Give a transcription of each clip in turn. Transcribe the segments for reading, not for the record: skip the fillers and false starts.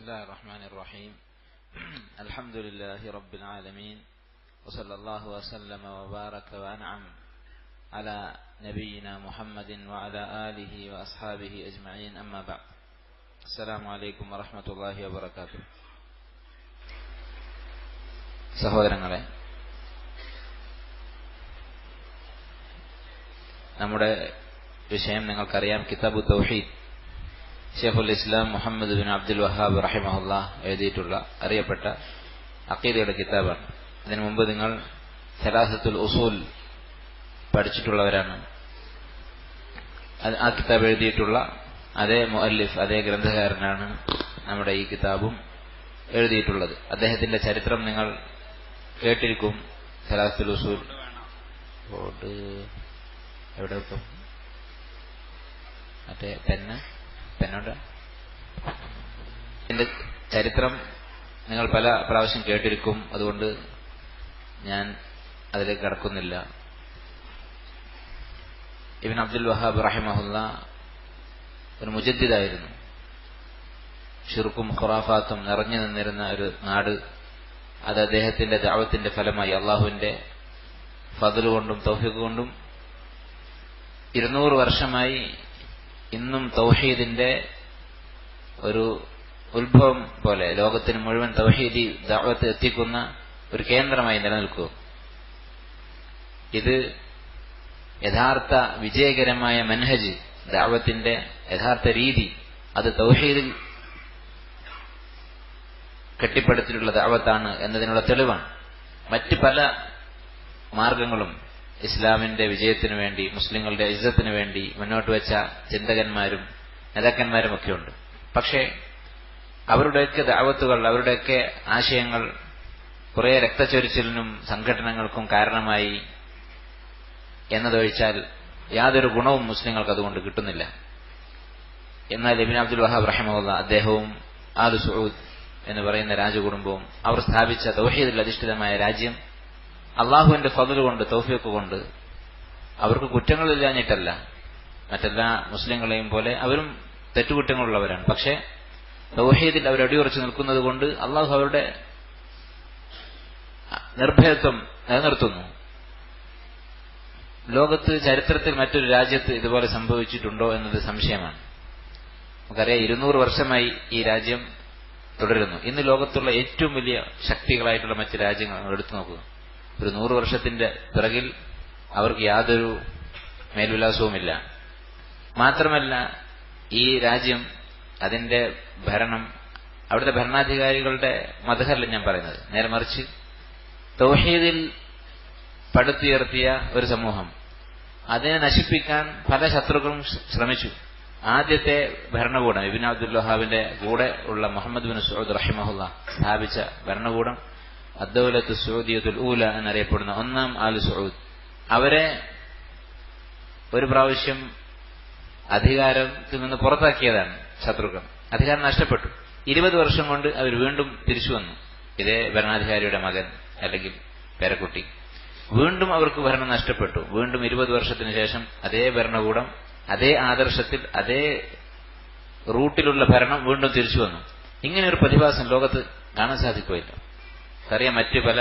الله الرحمن الرحيم الحمد لله رب العالمين وصلى الله وسلم وبارك وأنعم على نبينا محمد وعلى آله وأصحابه أجمعين أما بعد السلام عليكم ورحمة الله وبركاته. സഹോദരങ്ങളെ, നമ്മുടെ വിഷയം നിങ്ങൾക്കറിയാം. കിതാബു തൗഹീദ്, ഷെയ്ഖുൽ ഇസ്ലാം മുഹമ്മദ് ബിൻ അബ്ദുൽ വഹാബ് റഹിമഹുല്ലാഹ് എഴുതിയിട്ടുള്ള അറിയപ്പെട്ട അഖീദയുടെ കിതാബാണ്. ഇതിനു മുമ്പ് നിങ്ങൾ സലാസത്തുൽ ഉസൂൽ പഠിച്ചിട്ടുള്ളവരാണ്. ആ കിതാബ് എഴുതിയിട്ടുള്ള അതേ മുഅല്ലിഫ്, അതേ ഗ്രന്ഥകാരനാണ് നമ്മുടെ ഈ കിതാബും എഴുതിയിട്ടുള്ളത്. അദ്ദേഹത്തിന്റെ ചരിത്രം നിങ്ങൾ കേട്ടിരിക്കും. സലാസത്തുൽ ഉസൂൽ ബോർഡ് എവിടെ വെക്കും? മറ്റേ പെന്നോട്ട് ഇതിന്റെ ചരിത്രം നിങ്ങൾ പല പ്രാവശ്യം കേട്ടിരിക്കും. അതുകൊണ്ട് ഞാൻ അതിലേക്ക് കടക്കുന്നില്ല. ഇബ്നു അബ്ദുൽ വഹാബ് റഹിമഹുല്ലാ ഒരു മുജദ്ദിദായിരുന്നു. ഷിർക്കും ഖുറാഫാത്തും നിറഞ്ഞു നിന്നിരുന്ന ഒരു നാട്. അത് അദ്ദേഹത്തിന്റെ ദഅവത്തിന്റെ ഫലമായി അള്ളാഹുവിന്റെ ഫദ്ൽ കൊണ്ടും തൗഫീഖ് കൊണ്ടും 200 വർഷമായി ഇന്നും തൗഹീദിന്റെ ഒരു ഉത്ഭവം പോലെ ലോകത്തിന് മുഴുവൻ തൗഹീദി ദഅവത്ത് എത്തിക്കുന്ന ഒരു കേന്ദ്രമായി നിലനിൽക്കുക. ഇത് യഥാർത്ഥ വിജയകരമായ മൻഹജ്, ദഅവത്തിന്റെ യഥാർത്ഥ രീതി, അത് തൗഹീദിൽ കെട്ടിപ്പടുത്തിട്ടുള്ള ദഅവത്താണ് എന്നതിനുള്ള തെളിവാണ്. മറ്റ് പല മാർഗങ്ങളും ഇസ്ലാമിന്റെ വിജയത്തിനു വേണ്ടി, മുസ്ലിങ്ങളുടെ ഇസ്സത്തിനു വേണ്ടി മുന്നോട്ട് വെച്ച ചിന്തകന്മാരും നേതാക്കന്മാരുമൊക്കെ ഉണ്ട്. പക്ഷേ അവരുടെയൊക്കെ ദഅവത്തുകൾ, അവരുടെയൊക്കെ ആശയങ്ങൾ കുറെ രക്തച്ചൊരിച്ചിലിനും സംഘടനകൾക്കും കാരണമായി എന്നതൊഴിച്ചാൽ യാതൊരു ഗുണവും മുസ്ലിങ്ങൾക്ക് അതുകൊണ്ട് കിട്ടുന്നില്ല. എന്നാൽ ഇബ്നു അബ്ദുൽ വഹാബ് റഹിമഹുല്ലാഹ് അദ്ദേഹവും ആലു സഊദ് എന്ന് പറയുന്ന രാജകുടുംബവും അവർ സ്ഥാപിച്ച തൗഹീദിൽ അധിഷ്ഠിതമായ രാജ്യം അള്ളാഹുവിന്റെ ഫദ്ൽ കൊണ്ട്, തൗഫീഖ് കൊണ്ട്, അവർക്ക് കുറ്റങ്ങളില്ലാഞ്ഞിട്ടല്ല, മറ്റെല്ലാ മുസ്ലിങ്ങളെയും പോലെ അവരും തെറ്റുകുറ്റങ്ങളുള്ളവരാണ്. പക്ഷേ തൗഹീദിൽ അവർ അടിയുറച്ചു നിൽക്കുന്നത് കൊണ്ട് അള്ളാഹു അവരുടെ നിർഭയത്വം നിലനിർത്തുന്നു. ലോകത്ത് ചരിത്രത്തിൽ മറ്റൊരു രാജ്യത്ത് ഇതുപോലെ സംഭവിച്ചിട്ടുണ്ടോ എന്നത് സംശയമാണ്. നമുക്കറിയാം, 200 വർഷമായി ഈ രാജ്യം തുടരുന്നു. ഇന്ന് ലോകത്തുള്ള ഏറ്റവും വലിയ ശക്തികളായിട്ടുള്ള മറ്റ് രാജ്യങ്ങൾ നമ്മൾ എടുത്തു നോക്കുക. ഒരു 100 വർഷത്തിന്റെ പിറകിൽ അവർക്ക് യാതൊരു മേൽവിലാസവുമില്ല. മാത്രമല്ല, ഈ രാജ്യം, അതിന്റെ ഭരണം, അവിടുത്തെ ഭരണാധികാരികളുടെ മദ്ഹല്ല ഞാൻ പറയുന്നത്, നേരെ മറിച്ച് തൗഹീദിൽ പടുത്തുയർത്തിയ ഒരു സമൂഹം. അതിനെ നശിപ്പിക്കാൻ പല ശത്രുക്കളും ശ്രമിച്ചു. ആദ്യത്തെ ഭരണകൂടം, ഇബ്നു അബ്ദുൽ വഹാബിന്റെ കൂടെ ഉള്ള മുഹമ്മദ് ബിൻ സഊദ് റഹിമഹുല്ലാഹ് സ്ഥാപിച്ച ഭരണകൂടം അദ്ദൗലത്തു സഊദിയത്തുൽ ഊല എന്നറിയപ്പെടുന്ന ഒന്നാം ആലു സഊദ്, അവരെ ഒരു പ്രാവശ്യം അധികാരത്തിൽ നിന്ന് പുറത്താക്കിയതാണ് ശത്രുക്കൾ. അധികാരം നഷ്ടപ്പെട്ടു. 20 വർഷം കൊണ്ട് അവർ വീണ്ടും തിരിച്ചു വന്നു. ഇതേ ഭരണാധികാരിയുടെ മകൻ അല്ലെങ്കിൽ പേരക്കുട്ടി. വീണ്ടും അവർക്ക് ഭരണം നഷ്ടപ്പെട്ടു. വീണ്ടും 20 വർഷത്തിന് ശേഷം അതേ ഭരണകൂടം, അതേ ആദർശത്തിൽ, അതേ റൂട്ടിലുള്ള ഭരണം വീണ്ടും തിരിച്ചു വന്നു. ഇങ്ങനെ ഒരു പ്രതിഭാസം ലോകത്ത് കാണാൻ സാധിക്കുകയില്ല. അറിയാം, മറ്റ് പല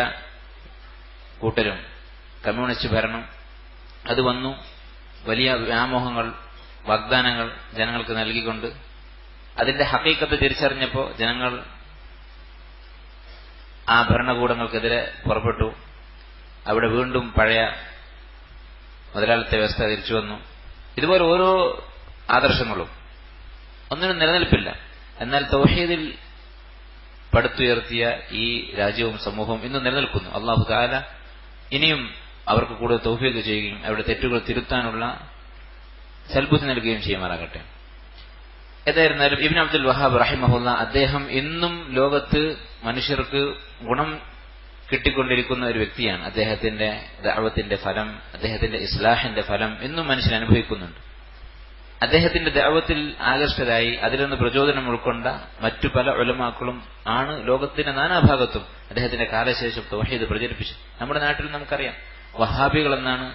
കൂട്ടരും കമ്മ്യൂണിസ്റ്റ് ഭരണം അത് വന്നു. വലിയ വ്യാമോഹങ്ങൾ, വാഗ്ദാനങ്ങൾ ജനങ്ങൾക്ക് നൽകിക്കൊണ്ട് അതിന്റെ ഹഖീഖത്ത് തിരിച്ചറിഞ്ഞപ്പോൾ ജനങ്ങൾ ആ ഭരണകൂടങ്ങൾക്കെതിരെ പുറപ്പെട്ടു. അവിടെ വീണ്ടും പഴയ മുതലാളിത്ത വ്യവസ്ഥ തിരിച്ചു വന്നു. ഇതുപോലെ ഓരോ ആദർശങ്ങളും ഒന്നിനും നിലനിൽപ്പില്ല. എന്നാൽ തൗഹീദിൽ പടുത്തുയർത്തിയ ഈ രാജ്യവും സമൂഹവും ഇന്ന് നിലനിൽക്കുന്നു. അല്ലാഹു തആല ഇനിയും അവർക്ക് കൂടുതൽ തൗഫീഖ് ചെയ്യുകയും അവരുടെ തെറ്റുകൾ തിരുത്താനുള്ള സൽബുദ്ധി നൽകുകയും ചെയ്യുമാറാകട്ടെ. ഏതായിരുന്നാലും ഇബ്നു അബ്ദുൽ വഹാബ് റഹിമഹുല്ലാഹ് അദ്ദേഹം ഇന്നും ലോകത്ത് മനുഷ്യർക്ക് ഗുണം കിട്ടിക്കൊണ്ടിരിക്കുന്ന ഒരു വ്യക്തിയാണ്. അദ്ദേഹത്തിന്റെ ദഅവത്തിന്റെ ഫലം, അദ്ദേഹത്തിന്റെ ഇസ്ലാഹിന്റെ ഫലം ഇന്നും മനുഷ്യൻ അനുഭവിക്കുന്നുണ്ട്. അദ്ദേഹത്തിന്റെ ദഅവത്തിൽ ആകർഷ്ടരായി അതിൽ നിന്ന് പ്രചോദനം ഉൾക്കൊണ്ട മറ്റു പല ഉലമാക്കളും ആണ് ലോകത്തിന്റെ നാനാഭാഗത്തും അദ്ദേഹത്തിന്റെ കാലശേഷം തൗഹീദ് പ്രചരിപ്പിച്ചു. നമ്മുടെ നാട്ടിൽ നമുക്കറിയാം, വഹാബികൾ എന്നാണ്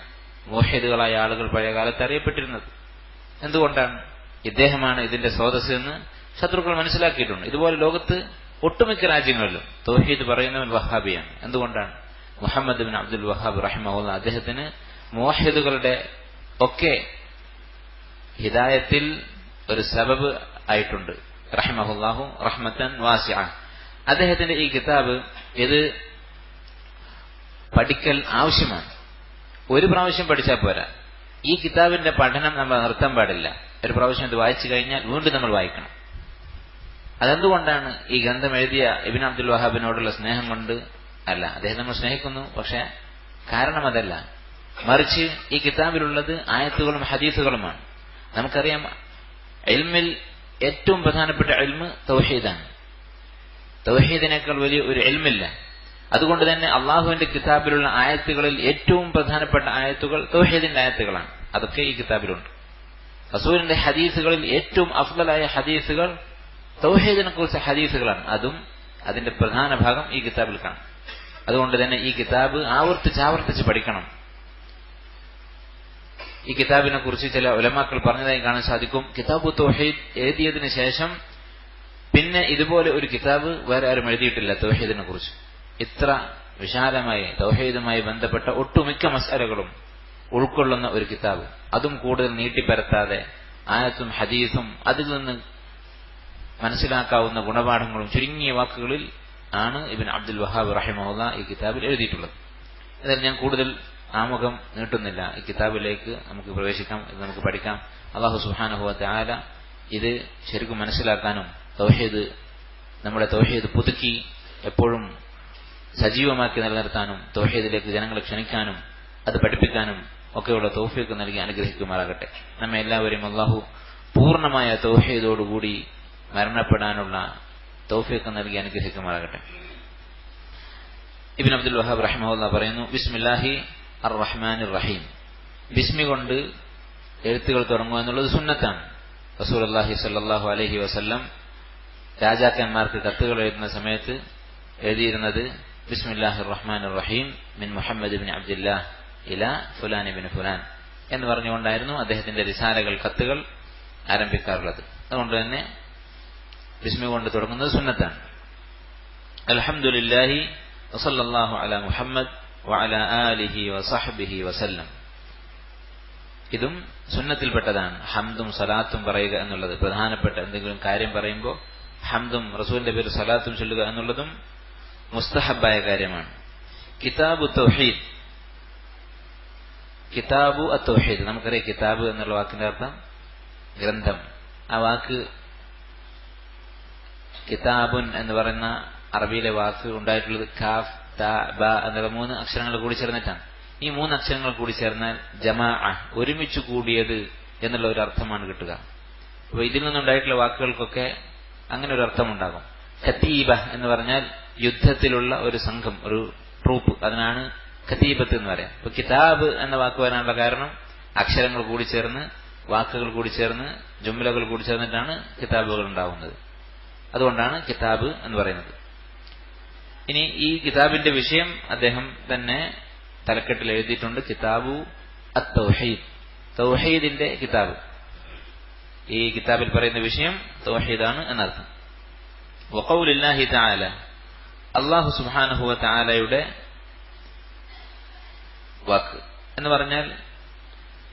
മുവഹിദുകളായ ആളുകൾ പഴയ കാലത്ത് അറിയപ്പെട്ടിരുന്നത്. എന്തുകൊണ്ടാണ്? ഇദ്ദേഹമാണ് ഇതിന്റെ സ്രോതസ് എന്ന് ശത്രുക്കൾ മനസ്സിലാക്കിയിട്ടുണ്ട്. ഇതുപോലെ ലോകത്ത് ഒട്ടുമിക്ക രാജ്യങ്ങളിലും തൗഹീദ് പറയുന്നവൻ വഹാബിയാണ്. എന്തുകൊണ്ടാണ്? മുഹമ്മദ് ബിൻ അബ്ദുൽ വഹാബ് റഹിമഹുല്ലാഹ് അദ്ദേഹത്തിന് മുവഹ്ഹിദുകളുടെ ഒക്കെ ഹിദായത്തിൽ ഒരു സബബ് ആയിട്ടുണ്ട് റഹിമഹുല്ലാഹു റഹ്മത്തൻ വാസിഅ. അദ്ദേഹത്തിന്റെ ഈ കിതാബ് ഇത് പഠിക്കൽ ആവശ്യമാണ്. ഒരു പ്രാവശ്യം പഠിച്ചാൽ പോരാ. ഈ കിതാബിന്റെ പഠനം നമ്മൾ നിർത്താൻ പാടില്ല. ഒരു പ്രാവശ്യം ഇത് വായിച്ചു കഴിഞ്ഞാൽ വീണ്ടും നമ്മൾ വായിക്കണം. അതെന്തുകൊണ്ടാണ്? ഈ ഗ്രന്ഥം എഴുതിയ ഇബ്നു അബ്ദുൽ വഹാബിനോടുള്ള സ്നേഹം കൊണ്ട് അല്ല. അദ്ദേഹം നമ്മൾ സ്നേഹിക്കുന്നു, പക്ഷെ കാരണം അതല്ല. മറിച്ച് ഈ കിതാബിലുള്ളത് ആയത്തുകളും ഹദീസുകളുമാണ്. നമുക്കറിയാം ഇൽമിൽ ഏറ്റവും പ്രധാനപ്പെട്ട ഇൽമ് തൗഹീദാണ്. തൗഹീദിനേക്കാൾ വലിയ ഒരു ഇൽമില്ല. അതുകൊണ്ട് തന്നെ അള്ളാഹുവിന്റെ കിതാബിലുള്ള ആയത്തുകളിൽ ഏറ്റവും പ്രധാനപ്പെട്ട ആയത്തുകൾ തൗഹീദിന്റെ ആയത്തുകളാണ്. അതൊക്കെ ഈ കിതാബിലുണ്ട്. റസൂലിന്റെ ഹദീസുകളിൽ ഏറ്റവും അഫ്ളലായ ഹദീസുകൾ തൗഹീദിനെ കുറിച്ച് ഹദീസുകളാണ്. അതും അതിന്റെ പ്രധാന ഭാഗം ഈ കിതാബിൽ കാണാം. അതുകൊണ്ട് തന്നെ ഈ കിതാബ് ആവർത്തിച്ച് പഠിക്കണം. ഈ കിതാബിനെ കുറിച്ച് ചില ഉലമാക്കൾ പറഞ്ഞതായി കാണാൻ സാധിക്കും. കിതാബു തൗഹീദ് എഴുതിയതിനു ശേഷം പിന്നെ ഇതുപോലെ ഒരു കിതാബ് വേറെ ആരും എഴുതിയിട്ടില്ല തൗഹീദിനെ കുറിച്ച്. ഇത്ര വിശാലമായി തൗഹീദുമായി ബന്ധപ്പെട്ട ഒട്ടുമിക്ക മസ്അലകളും ഉൾക്കൊള്ളുന്ന ഒരു കിതാബ്, അതും കൂടുതൽ നീട്ടിപ്പരത്താതെ ആയത്തും ഹദീസും അതിൽ നിന്ന് മനസ്സിലാക്കാവുന്ന ഗുണപാഠങ്ങളും ചുരുങ്ങിയ വാക്കുകളിൽ ആണ് ഇബ്നു അബ്ദുൽ വഹാബ് റഹിമഹുല്ലാഹ് ഈ കിതാബിൽ എഴുതിയിട്ടുള്ളത്. എന്നാൽ ഞാൻ കൂടുതൽ ആമുഖം നീട്ടുന്നില്ല. ഈ കിതാബിലേക്ക് നമുക്ക് പ്രവേശിക്കാം, ഇത് നമുക്ക് പഠിക്കാം. അല്ലാഹു സുബ്ഹാനഹു വ തആല ഇത് ശരിക്കും മനസ്സിലാക്കാനും നമ്മുടെ തൗഹീദ് പുതുക്കി എപ്പോഴും സജീവമാക്കി നിലനിർത്താനും തൗഹീദിലേക്ക് ജനങ്ങളെ ക്ഷണിക്കാനും അത് പഠിപ്പിക്കാനും ഒക്കെയുള്ള തൗഫീഖ് നൽകി അനുഗ്രഹിക്കുമാറാകട്ടെ. നമ്മെ എല്ലാവരെയും അല്ലാഹു പൂർണ്ണമായ തൗഹീദോടുകൂടി മരണപ്പെടാനുള്ള തൗഫീഖ് നൽകി അനുഗ്രഹിക്കുമാറാകട്ടെ. ഇബ്നു അബ്ദുൽ വഹാബ് റഹിമഹുല്ലാഹ് പറയുന്നു, ബിസ്മില്ലാഹി അർ റഹ്മാനിർ റഹീം. ബിസ്മി കൊണ്ട് എഴുത്തുകൾ തുടങ്ങുക എന്നുള്ളത് സുന്നത്താണ്. റസൂലുള്ളാഹി സ്വല്ലല്ലാഹു അലൈഹി വസല്ലം രാജാക്കന്മാർക്ക് കത്തുകൾ എഴുതുന്ന സമയത്ത് എഴുതിയിരുന്നത് ബിസ്മില്ലാഹിർ റഹ്മാനിർ റഹീം മിൻ മുഹമ്മദ് ഇബ്നു അബ്ദില്ലാഹ് ഇലാ ഫുലാൻ ഇബ്നു ഫുലാൻ എന്ന് പറഞ്ഞുകൊണ്ടായിരുന്നു അദ്ദേഹത്തിന്റെ റിസാലകൾ, കത്തുകൾ ആരംഭിക്കാറുള്ളത്. അതുകൊണ്ട് തന്നെ ബിസ്മി കൊണ്ട് തുടങ്ങുന്നത് സുന്നത്താണ്. അൽഹംദുലില്ലാഹി വസല്ലല്ലാഹു അലാ മുഹമ്മദ് വഅലാ ആലിഹി വസഹ്ബിഹി വസല്ലം. ഇതും സുന്നത്തിൽപ്പെട്ടതാണ്. ഹംദും സലാത്തും പറയുക എന്നുള്ളത് പ്രധാനപ്പെട്ട എന്തെങ്കിലും കാര്യം പറയുമ്പോൾ ഹംദും റസൂലിന്റെ പേര് സലാത്തും ചൊല്ലുക എന്നുള്ളതും മുസ്തഹബായ കാര്യമാണ്. കിതാബു തൗഹീദ്, കിതാബു അത്തൗഹീദ്. നമുക്കറിയാം കിതാബ് എന്നുള്ള വാക്കിന്റെ അർത്ഥം ഗ്രന്ഥം. ആ വാക്ക് കിതാബുൻ എന്ന് പറയുന്ന അറബിയിലെ വാക്ക് ഉണ്ടായിട്ടുള്ളത് കാഫ് ത ബ എന്നുള്ള 3 അക്ഷരങ്ങൾ കൂടി ചേർന്നിട്ടാണ്. ഈ 3 അക്ഷരങ്ങൾ കൂടി ചേർന്നാൽ ജമാഅ, ഒരുമിച്ച് കൂടിയത് എന്നുള്ള ഒരു അർത്ഥമാണ് കിട്ടുക. അപ്പൊ ഇതിൽ നിന്നുണ്ടായിട്ടുള്ള വാക്കുകൾക്കൊക്കെ അങ്ങനെ ഒരു അർത്ഥമുണ്ടാകും. ഖതീബ എന്ന് പറഞ്ഞാൽ യുദ്ധത്തിലുള്ള ഒരു സംഘം, ഒരു ട്രൂപ്പ്, അതിനാണ് ഖതീബത്ത് എന്ന് പറയാം. അപ്പൊ കിതാബ് എന്ന വാക്ക് വരാനുള്ള കാരണം അക്ഷരങ്ങൾ കൂടി ചേർന്ന്, വാക്കുകൾ കൂടി ചേർന്ന്, ജുംലകൾ കൂടി ചേർന്നിട്ടാണ് കിതാബുകൾ ഉണ്ടാവുന്നത്. അതുകൊണ്ടാണ് കിതാബ് എന്ന് പറയുന്നത്. ഇനി ഈ കിതാബിന്റെ വിഷയം അദ്ദേഹം തന്നെ തലക്കെട്ടിൽ എഴുതിയിട്ടുണ്ട്, കിതാബു അത്തൗഹീദ്, തൗഹീദിന്റെ കിതാബ്. ഈ കിതാബിൽ പറയുന്ന വിഷയം തൗഹീദാണ് എന്നർത്ഥം. വഖൗലില്ലാഹി തആല, അല്ലാഹു സുബ്ഹാനഹു വ തആലയുടെ വാക്ക് എന്ന് പറഞ്ഞാൽ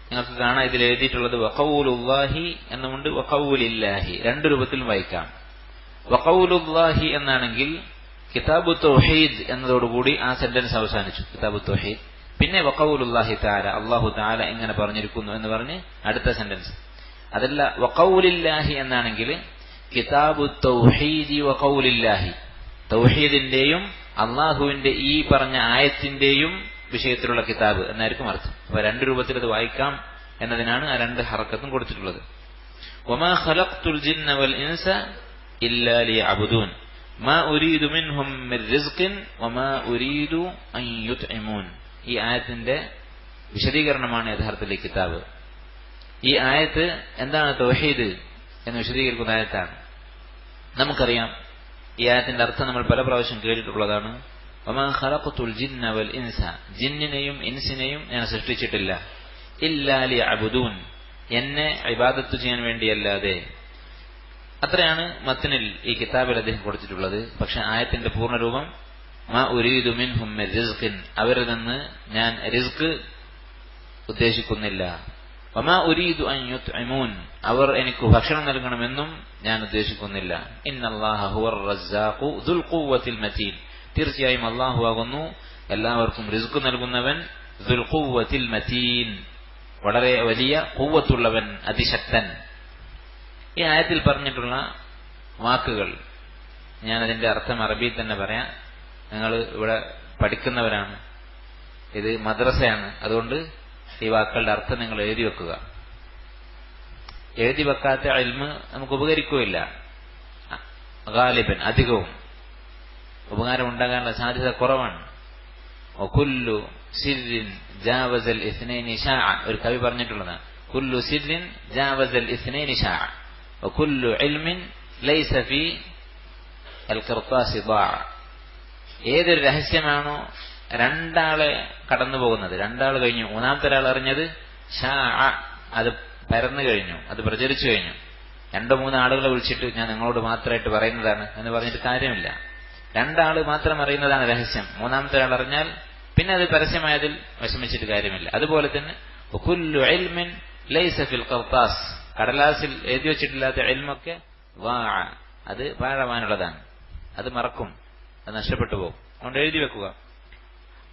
നിങ്ങൾക്ക് കാണാം ഇതിൽ എഴുതിയിട്ടുള്ളത് വഖൗലുല്ലാഹി എന്നുമുണ്ട്, വഖൗലില്ലാഹി, 2 രൂപത്തിലും വായിക്കാം. വഖൗലുല്ലാഹി എന്നാണെങ്കിൽ കിതാബു തൗഹീദ് എന്നതോടുകൂടി ആ സെന്റൻസ് അവസാനിച്ചു, കിതാബു തൗഹീദ്. പിന്നെ വഖൗലുല്ലാഹി തആല, അല്ലാഹു തആല എങ്ങനെ പറഞ്ഞിരിക്കുന്നു എന്ന് പറഞ്ഞ് അടുത്ത സെന്റൻസ്. അതല്ല വഖൗലില്ലാഹി എന്നാണെങ്കിൽ കിതാബു തൗഹീദി വഖൗലില്ലാഹി, തൗഹീദിന്റെയും അള്ളാഹുവിന്റെ ഈ പറഞ്ഞ ആയത്തിന്റെയും വിഷയത്തിലുള്ള കിതാബ് എന്നായിരിക്കും അർത്ഥം. അപ്പൊ 2 രൂപത്തിൽ അത് വായിക്കാം എന്നതിനാണ് ആ 2 ഹറക്കത്തും കൊടുത്തിട്ടുള്ളത്. വമാ ഖലഖ്തുൽ ജിന്ന വൽ ഇൻസ ഇല്ലാ ലിയഅബ്ദൂൻ മാ ഉരീദു മിൻഹും മിർ റിസ്ഖിൻ വമാ ഉരീദു അൻ യുത്ഇമൂൻ. ഈ ആയത്തിന്റെ വിശദീകരണമാണ് യഥാർത്ഥത്തിൽ ഈ കിതാബ്. ഈ ആയത്ത് എന്താണ് തൗഹീദ് എന്ന് വിശദീകരിക്കുന്ന ആയത്താണ്. നമുക്കറിയാം ഈ ആയത്തിന്റെ അർത്ഥം നമ്മൾ പല പ്രാവശ്യം കേട്ടിട്ടുള്ളതാണ്. വമാ ഖലഖ്തുൽ ജിന്ന വൽ ഇൻസ, ജിന്നിനെയും ഇൻസിനെയും ഞാൻ സൃഷ്ടിച്ചിട്ടില്ല, ഇല്ലാ ലിയഅബ്ദൂൻ, എന്നെ ഇബാദത്ത് ചെയ്യാൻ വേണ്ടിയല്ലാതെ. അത്രയാണ് മത്നിൽ ഈ കിതാബിൽ അദ്ദേഹം കൊടുത്തിട്ടുള്ളത്. പക്ഷെ ആയത്തിന്റെ പൂർണ്ണരൂപം മാ ഉരീദു മിൻഹും മിൻ റിസ്ഖിൻ, അവരിൽ നിന്ന് ഞാൻ റിസ്ക് ഉദ്ദേശിക്കുന്നില്ല. വമാ ഉരീദു അൻ യുത്ഇമൂൻ, അവർ എനിക്ക് ഭക്ഷണം നൽകണമെന്നും ഞാൻ ഉദ്ദേശിക്കുന്നില്ല. ഇന്നല്ലാഹ ഹുവർ റസ്സാഖു ദുൽ ഖുവ്വത്തിൽ മതീൻ, തീർച്ചയായും അല്ലാഹു ആകുന്നു എല്ലാവർക്കും റിസ്ക് നൽകുന്നവൻ, ദുൽ ഖുവ്വത്തിൽ മതീൻ, വളരെ വലിയ ഖുവ്വത്തുള്ളവൻ, അതിശക്തൻ. ഈ ആയത്തിൽ പറഞ്ഞിട്ടുള്ള വാക്കുകൾ ഞാൻ അതിന്റെ അർത്ഥം അറബിയിൽ തന്നെ പറയാം. നിങ്ങൾ ഇവിടെ പഠിക്കുന്നവരാണ്, ഇത് മദ്രസയാണ്, അതുകൊണ്ട് ഈ വാക്കുകളുടെ അർത്ഥം നിങ്ങൾ എഴുതി വെക്കുക. എഴുതി വെക്കാത്ത ഇൽമ് നമുക്ക് ഉപകരിക്കുകയില്ല. ഗാലിബൻ, അധികവും ഉപകാരം ഉണ്ടാകാനുള്ള സാധ്യത കുറവാണ്. വകുല്ലു സിർരിൻ ജാവസൽ ഇസ്നൈനി ശാഅ, ഒരു കവി പറഞ്ഞിട്ടുള്ളതാണ്. കുല്ലു സിർരിൻ ജാവസൽ ഇസ്നൈനി ശാഅ വകുല്ലു ഇൽമിൻ ലൈസ ഫീ അൽ ഖിർതാസി ളാഅ. ഏതൊരു രഹസ്യമാണോ രണ്ടാളെ കടന്നു പോകുന്നത്, രണ്ടാൾ കഴിഞ്ഞു, മൂന്നാമത്തെ ഒരാൾ അറിഞ്ഞത് ശാഅ, അത് പരന്നു കഴിഞ്ഞു, അത് പ്രചരിച്ചു കഴിഞ്ഞു. 2-3 ആളുകളെ വിളിച്ചിട്ട് ഞാൻ നിങ്ങളോട് മാത്രമായിട്ട് പറയുന്നതാണ് എന്ന് പറഞ്ഞിട്ട് കാര്യമില്ല. 2 ആള് മാത്രം അറിയുന്നതാണ് രഹസ്യം. മൂന്നാമത്തെ ഒരാൾ അറിഞ്ഞാൽ പിന്നെ അത് പരസ്യമായതിൽ വിഷമിച്ചിട്ട് കാര്യമില്ല. അതുപോലെ തന്നെ കുല്ലു ഇൽമിൻ ലൈസ ഫിൽ ഖർതാസ്, കടലാസിൽ എഴുതി വെച്ചിട്ടില്ലാത്ത ഇൽമൊക്കെ വാഅ, അത് പാഴാവാനുള്ളതാണ്, അത് മറക്കും, അത് നഷ്ടപ്പെട്ടു പോകും. അതുകൊണ്ട് എഴുതി വെക്കുക.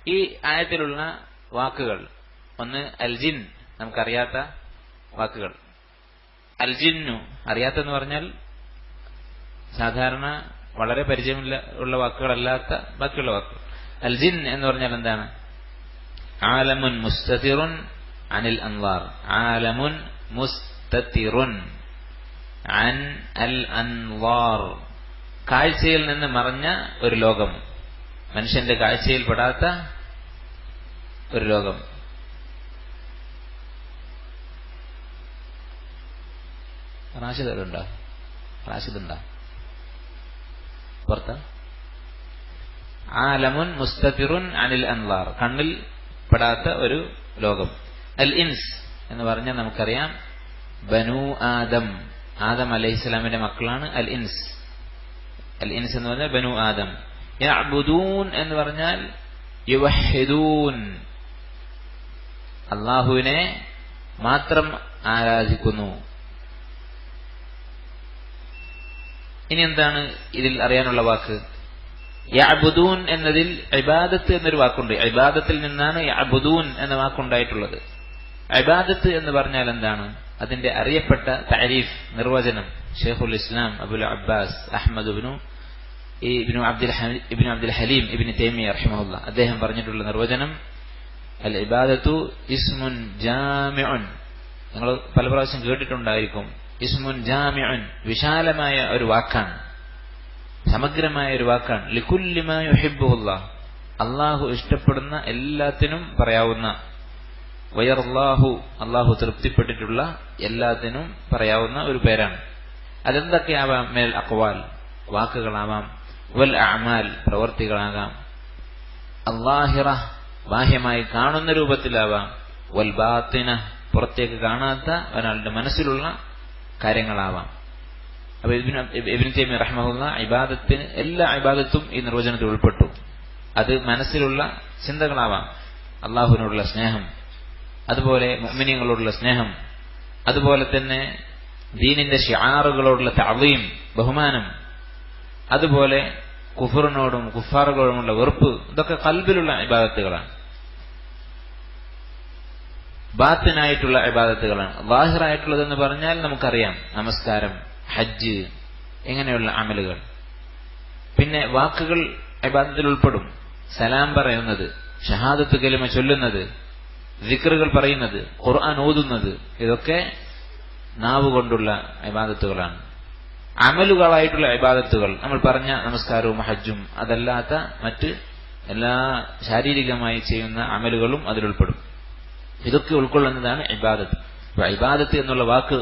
ഈ ആയത്തിലുള്ള വാക്കുകൾ, ഒന്ന് അൽ ജിൻ, നമുക്കറിയാത്ത വാക്കുകൾ. അൽ ജിന്നു അറിയാത്തെന്ന് പറഞ്ഞാൽ സാധാരണ വളരെ പരിചയമില്ല ഉള്ള വാക്കുകളല്ലാത്ത ബാക്കിയുള്ള വാക്കുകൾ. അൽ ജിൻ എന്ന് പറഞ്ഞാൽ എന്താണ്? ആലമുൻ മുസ്തതിറുൻ അനിൽ അൻവാർ, ആലമുൻ മുസ്തതിറുൻ അൻ അൽ അൻവാർ, കാഴ്ചയിൽ നിന്ന് മറഞ്ഞ ഒരു ലോകം, മനുഷ്യന്റെ കാഴ്ചയിൽ പെടാത്ത ഒരു ലോകം. റാഷിദുണ്ടോ? റാഷിദുണ്ടോ പുറത്ത്? ആലമുൻ മുസ്തതിറുൻ അനിൽ അൻവാർ, കണ്ണിൽ പെടാത്ത ഒരു ലോകം. അൽ ഇൻസ് എന്ന് പറഞ്ഞാൽ നമുക്കറിയാം ബനു ആദം, ആദം അലൈഹിസ്സലാമിന്റെ മക്കളാണ് അൽ ഇൻസ്. അൽ ഇൻസ് എന്ന് പറഞ്ഞാൽ ബനു ആദം. യഅ്ബുദൂൻ എന്ന് പറഞ്ഞാൽ യുവഹിദൂൻ, അല്ലാഹുവിനെ മാത്രം ആരാധിക്കുന്നു. ഇനി എന്താണ് ഇതിൽ അറിയാനുള്ള വാക്ക്? യഅ്ബുദൂൻ എന്നതിൽ ഇബാദത്ത് എന്നൊരു വാക്കുണ്ട്. ഇബാദത്തിൽ നിന്നാണ് യഅ്ബുദൂൻ എന്ന വാക്കുണ്ടായിട്ടുള്ളത്. ഇബാദത്ത് എന്ന് പറഞ്ഞാൽ എന്താണ്? അതിന്റെ അറിയപ്പെട്ട തഅരീഫ്, നിർവചനം ശൈഖുൽ ഇസ്ലാം അബുൽ അബ്ബാസ് അഹ്മദ് ഇബ്നു അബ്ദുൽ ഹലീം ഇബ്നു തൈമിയ്യ റഹിമഹുല്ലാ അദ്ദേഹം പറഞ്ഞിട്ടുള്ള നിർവചനം, അൽ ഇബാദത്തു ഇസ്മുൻ ജാമിഉൻ. നിങ്ങൾ പല പ്രാവശ്യം കേട്ടിട്ടുണ്ടായിരിക്കും. ഇസ്മുൻ ജാമിഉൻ, വിശാലമായ ഒരു വാക്കാണ്, സമഗ്രമായ ഒരു വാക്കാണ്. ലികുല്ലി മാ യുഹിബ്ബുല്ലാഹ്, അല്ലാഹു ഇഷ്ടപ്പെടുന്ന എല്ലാത്തിനും പറയാവുന്ന, വയർല്ലാഹു, അല്ലാഹു തൃപ്തിപ്പെട്ടിട്ടുള്ള എല്ലാത്തിനും പറയാവുന്ന ഒരു പേരാണ്. അതെന്തൊക്കെയാവാം? മേൽ അഖ്വാൽ, വാക്കുകളാവാം, വൽ അഅമാൽ, പ്രവർത്തികളാകാം, അല്ലാഹിറ, ബാഹ്യമായി കാണുന്ന രൂപത്തിലാവാം, വൽ ബാത്തിന, പുറത്തേക്ക് കാണാത്ത ഒരാളുടെ മനസ്സിലുള്ള കാര്യങ്ങളാവാം. അപ്പൊ ഇബ്നു തൈമിയ്യ റഹിമഹുല്ലാ ഇബാദത്തിന്, എല്ലാ ഇബാദത്തും ഈ നിർവചനത്തിൽ ഉൾപ്പെട്ടു. അത് മനസ്സിലുള്ള ചിന്തകളാവാം, അള്ളാഹുവിനോടുള്ള സ്നേഹം, അതുപോലെ മുഅ്മിനീങ്ങളോടുള്ള സ്നേഹം, അതുപോലെ തന്നെ ദീനിന്റെ ശിആറുകളോടുള്ള തഅളീം, ബഹുമാനം, അതുപോലെ കുഫറിനോടും കുഫാറുകളോടുമുള്ള വെറുപ്പ്, ഇതൊക്കെ ഖൽബിലുള്ള ഇബാദത്തുകളാണ്, ബാത്തിനായിട്ടുള്ള ഇബാദത്തുകളാണ്. ളാഹിറായിട്ടുള്ളതെന്ന് പറഞ്ഞാൽ നമുക്കറിയാം, നമസ്കാരം, ഹജ്ജ്, ഇങ്ങനെയുള്ള അമലുകൾ. പിന്നെ വാക്കുകൾ ഇബാദത്തിൽ ഉൾപ്പെടും. സലാം പറയുന്നത്, ഷഹാദത്ത് കലിമ ചൊല്ലുന്നത്, ദിക്റുകൾ പറയുന്നത്, ഖുർആൻ ഓതുന്നത്, ഇതൊക്കെ നാവ് കൊണ്ടുള്ള ഇബാദത്തുകളാണ്. അമലുകളായിട്ടുള്ള ഇബാദത്തുകൾ, നമ്മൾ പറഞ്ഞ നമസ്കാരവും ഹജ്ജും അതല്ലാത്ത മറ്റ് എല്ലാ ശാരീരികമായി ചെയ്യുന്ന അമലുകളും അതിലുൾപ്പെടും. ഇതൊക്കെ ഉൾക്കൊള്ളുന്നതാണ് ഇബാദത്ത്. അപ്പൊ ഇബാദത്ത് എന്നുള്ള വാക്ക്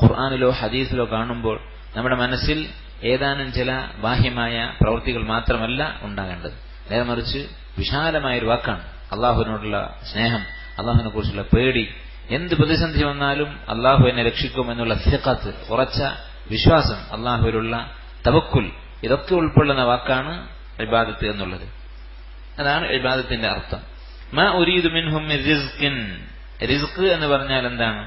ഖുർആനിലോ ഹദീസിലോ കാണുമ്പോൾ നമ്മുടെ മനസ്സിൽ ഏതാനും ചില ബാഹ്യമായ പ്രവൃത്തികൾ മാത്രമല്ല ഉണ്ടാകേണ്ടത്, നേരെ മറിച്ച് വിശാലമായൊരു വാക്കാണ്. അള്ളാഹുവിനോടുള്ള സ്നേഹം, അള്ളാഹുവിനെ കുറിച്ചുള്ള പേടി, എന്ത് പ്രതിസന്ധി വന്നാലും അള്ളാഹു എന്നെ രക്ഷിക്കും എന്നുള്ള സിഖത്ത്, ഉറച്ച വിശ്വാസം, അള്ളാഹുവിലുള്ള തവക്കുൽ, ഇതൊക്കെ ഉൾക്കൊള്ളുന്ന വാക്കാണ് ഇബാദത്ത് എന്നുള്ളത്. അതാണ് ഇബാദത്തിന്റെ അർത്ഥം. മാ ഉരീദു മിൻഹും മിൻ റിസ്ഖിൻ. റിസ്ഖ് എന്ന് പറഞ്ഞാൽ എന്താണ്?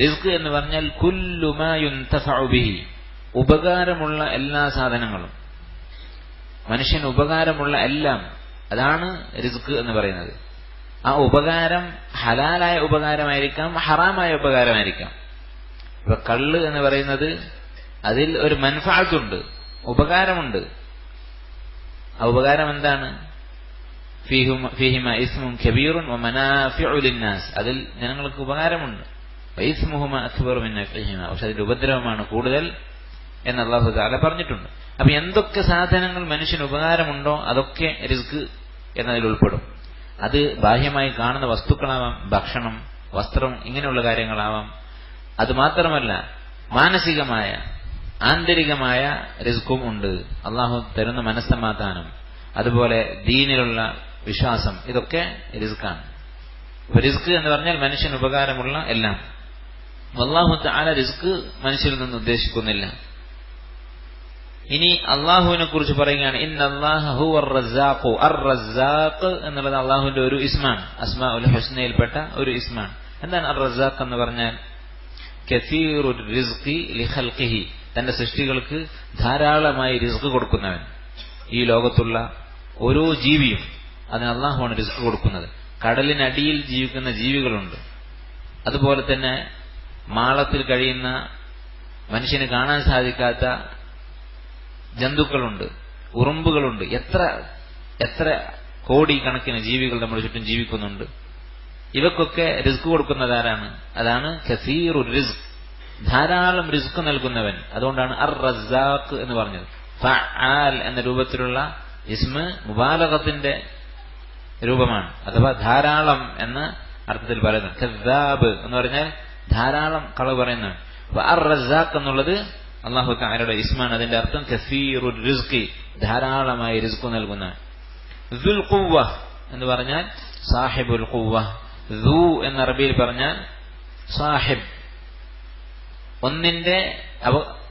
റിസ്ഖ് എന്ന് പറഞ്ഞാൽ കുല്ലു മാ യുൻതഫഉ ബിഹി, ഉപകാരമുള്ള എല്ലാ സാധനങ്ങളും, മനുഷ്യന് ഉപകാരമുള്ള എല്ലാം, അതാണ് റിസ്ഖ് എന്ന് പറയുന്നത്. ആ ഉപകാരം ഹലാലായ ഉപകാരമായിരിക്കാം, ഹറാമായ ഉപകാരമായിരിക്കാം. ഇപ്പൊ കള്ള് എന്ന് പറയുന്നത് അതിൽ ഒരു മൻഫഅത്തുണ്ട്, ഉപകാരമുണ്ട്. ആ ഉപകാരം എന്താണ്? ഫീഹിമ ഇസ്മുൻ കബീറുൻ വമനാഫിഉ ലിന്നാസ്, അതിൽ ജനങ്ങൾക്ക് ഉപകാരമുണ്ട്. വഇസ്മുഹുമ അക്ബറു മിൻ നഫഇഹിമ, പക്ഷെ അതിന്റെ ഉപദ്രവമാണ് കൂടുതൽ എന്ന് അല്ലാഹു തആല പറഞ്ഞിട്ടുണ്ട്. അപ്പൊ എന്തൊക്കെ സാധനങ്ങൾ മനുഷ്യന് ഉപകാരമുണ്ടോ അതൊക്കെ റിസ്ക് എന്നതിൽ ഉൾപ്പെടും. അത് ബാഹ്യമായി കാണുന്ന വസ്തുക്കളാവാം, ഭക്ഷണം, വസ്ത്രം, ഇങ്ങനെയുള്ള കാര്യങ്ങളാവാം. അത് മാത്രമല്ല മാനസികമായ ആന്തരികമായ റിസ്ക്കും ഉണ്ട്. അള്ളാഹു തരുന്ന മനസ്സമാധാനം, അതുപോലെ ദീനിലുള്ള വിശ്വാസം, ഇതൊക്കെ റിസ്ക്കാണ്. അപ്പൊ റിസ്ക് എന്ന് പറഞ്ഞാൽ മനുഷ്യന് ഉപകാരമുള്ള എല്ലാം. അല്ലാഹു തആല റിസ്ക് മനുഷ്യരിൽ നിന്ന് ഉദ്ദേശിക്കുന്നില്ല. ഇനി അള്ളാഹുവിനെ കുറിച്ച് പറയുകയാണ്, ഇന്നല്ലാഹ ഹുവർ റസ്സാഖു. അർ റസ്സാഖ് എന്നുള്ളത് അള്ളാഹുവിന്റെ ഒരു ഇസ്മാണ്, അസ്മാഉൽ ഹുസ്നയിൽപ്പെട്ട ഒരു ഇസ്മാണ്. എന്താണ് അർ റസ്സാഖ് എന്ന് പറഞ്ഞാൽ? കസീറുർ റിസ്ഖി ലിഖൽഖിഹി, തന്റെ സൃഷ്ടികൾക്ക് ധാരാളമായി റിസ്ക് കൊടുക്കുന്നവൻ. ഈ ലോകത്തുള്ള ഓരോ ജീവിയും അതിന് അള്ളാഹുവാണ് റിസ്ക് കൊടുക്കുന്നത്. കടലിനടിയിൽ ജീവിക്കുന്ന ജീവികളുണ്ട്, അതുപോലെ തന്നെ മാളത്തിൽ കഴിയുന്ന മനുഷ്യന് കാണാൻ സാധിക്കാത്ത ജന്തുക്കളുണ്ട്, ഉറുമ്പുകളുണ്ട്. എത്ര കോടിക്കണക്കിന് ജീവികൾ നമ്മുടെ ചുറ്റും ജീവിക്കുന്നുണ്ട്. ഇവക്കൊക്കെ റിസ്ക് കൊടുക്കുന്നതാരാണ്? അതാണ് കസീറുർ റിസ്ക്, ധാരാളം റിസ്ക് നൽകുന്നവൻ. അതുകൊണ്ടാണ് അർ റസ്സാഖ് എന്ന് പറഞ്ഞത്. ഫഅൽ എന്ന രൂപത്തിലുള്ള ഇസ്മ മുബാലഗത്തിന്റെ രൂപമാണ്, അഥവാ ധാരാളം എന്ന അർത്ഥത്തിൽ പറയുന്നത്. കദ്ദാബ് എന്ന് പറഞ്ഞാൽ ധാരാളം കളവ് പറയുന്നവൻ. അർ റസ്സാഖ് എന്നുള്ളത് അല്ലാഹു തആലയുടെ ഇസ്മാണ്. അതിന്റെ അർത്ഥം കസീറുർ റിസ്ഖി, ധാരാളമായി റിസ്ക് നൽകുന്നവൻ. ദുൽ ഖുവ്വ എന്ന് പറഞ്ഞാൽ സാഹിബുൽ ഖുവ്വ. ദു എന്ന അറബിയിൽ പറഞ്ഞാൽ സാഹിബ്, ഒന്നിന്റെ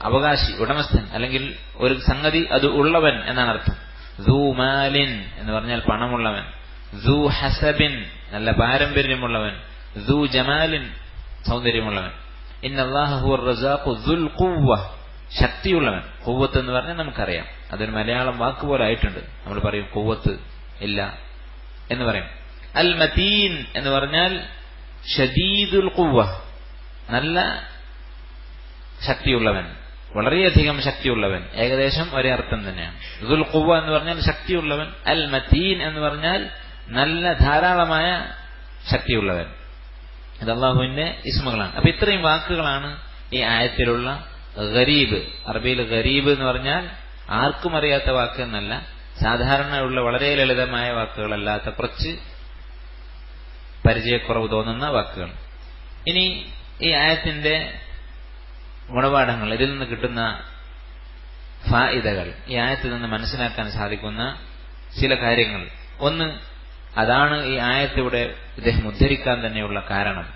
അവകാശി, ഉടമസ്ഥൻ, അല്ലെങ്കിൽ ഒരു സംഗതി അത് ഉള്ളവൻ എന്നാണ് അർത്ഥം. ദു മാലിൻ എന്ന് പറഞ്ഞാൽ പണമുള്ളവൻ. ദു ഹസബിൻ, നല്ല പാരമ്പര്യമുള്ളവൻ. ദു ജമാലിൻ, സൗന്ദര്യമുള്ളവൻ. ഇന്നല്ലാഹ ഹുവർ റസ്സാഖു ദുൽ ഖുവ്വ, ശക്തിയുള്ളവൻ. ഖുവ്വത്ത് എന്ന് പറഞ്ഞാൽ നമുക്കറിയാം, അതൊരു മലയാളം വാക്ക് പോലെ ആയിട്ടുണ്ട്. നമ്മൾ പറയും ഖുവ്വത്ത് ഇല്ല എന്ന് പറയും. അൽ മതീൻ എന്ന് പറഞ്ഞാൽ ഷദീദുൽ ഖുവ്വ, നല്ല ശക്തിയുള്ളവൻ, വളരെയധികം ശക്തിയുള്ളവൻ. ഏകദേശം ഒരേ അർത്ഥം തന്നെയാണ്. ദുൽ ഖുവ്വ എന്ന് പറഞ്ഞാൽ ശക്തിയുള്ളവൻ. അൽ മതീൻ എന്ന് പറഞ്ഞാൽ നല്ല ധാരാളമായ ശക്തിയുള്ളവൻ. ഇത് അള്ളാഹുവിന്റെ ഇസ്മുകളാണ്. അപ്പൊ ഇത്രയും വാക്കുകളാണ് ഈ ആയത്തിലുള്ള ഗരീബ്. അറബിയിൽ ഗരീബ് എന്ന് പറഞ്ഞാൽ ആർക്കും അറിയാത്ത വാക്ക് എന്നല്ല, സാധാരണ ഉള്ള വളരെ ലളിതമായ വാക്കുകളല്ലാത്ത കുറച്ച് പരിചയക്കുറവ് തോന്നുന്ന വാക്കുകൾ. ഇനി ഈ ആയത്തിന്റെ ഗുണപാഠങ്ങൾ, ഇതിൽ നിന്ന് കിട്ടുന്ന ഫായിദകൾ, ഈ ആയത്തിൽ നിന്ന് മനസ്സിലാക്കാൻ സാധിക്കുന്ന ചില കാര്യങ്ങൾ. ഒന്ന്, അതാണ് ഈ ആയത്തിലൂടെ ഇദ്ദേഹം ഉദ്ധരിക്കാൻ തന്നെയുള്ള കാരണം.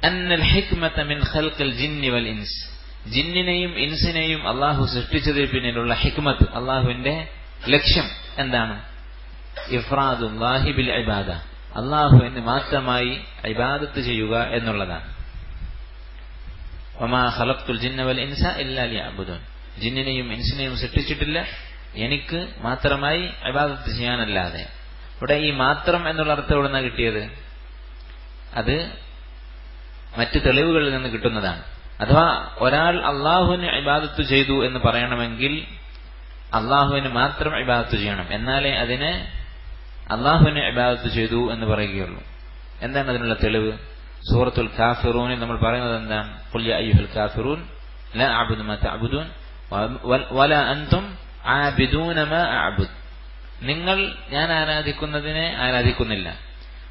അന്നൽ ഹിക്മത മിൻ ഖൽഖിൽ ജിന്നി വൽ ഇൻസ്, ജിന്നിനെയും ഇൻസിനെയും അള്ളാഹു സൃഷ്ടിച്ചതിൽ പിന്നിലുള്ള ഹിക്മത്ത്, അള്ളാഹുവിന്റെ ലക്ഷ്യം എന്താണ്? ഇഫ്റാദുല്ലാഹി ബിൽ ഇബാദ, അള്ളാഹുവിന് മാത്രമായി ഇബാദത്ത് ചെയ്യുക എന്നുള്ളതാണ്. വമാ ഖലഖ്തുൽ ജിന്ന വൽ ഇൻസ ഇല്ലാ ലിയഅ്ബുദൂൻ, ജിന്നിനെയും ഇൻസിനെയും സൃഷ്ടിച്ചിട്ടില്ല എനിക്ക് മാത്രമായി ഇബാദത്ത് ചെയ്യാനല്ലാതെ. ഇവിടെ ഈ മാത്രം എന്നുള്ള അർത്ഥം എവിടെ നിന്നാണ് കിട്ടിയത്? അത് മറ്റ് തെളിവുകളിൽ നിന്ന് കിട്ടുന്നതാണ്. അഥവാ ഒരാൾ അള്ളാഹുവിന് ഇബാദത്ത് ചെയ്തു എന്ന് പറയണമെങ്കിൽ അള്ളാഹുവിന് മാത്രം ഇബാദത്ത് ചെയ്യണം, എന്നാലേ അതിനെ അള്ളാഹുവിന് ഇബാദത്ത് ചെയ്തു എന്ന് പറയുകയുള്ളൂ. എന്താണ് അതിനുള്ള തെളിവ്? സൂറത്തുൽ കാഫിറൂനിൽ നമ്മൾ പറയുന്നത് എന്താണ്? ഖുൽ യാ അയ്യുഹൽ കാഫിറൂൻ ലാ അഅ്ബുദു മാ തഅ്ബുദൂൻ വലാ അൻതും ആബിദൂന മാ അഅ്ബുദ്, നിങ്ങൾ ഞാൻ ആരാധിക്കുന്നതിനെ ആരാധിക്കുന്നില്ല.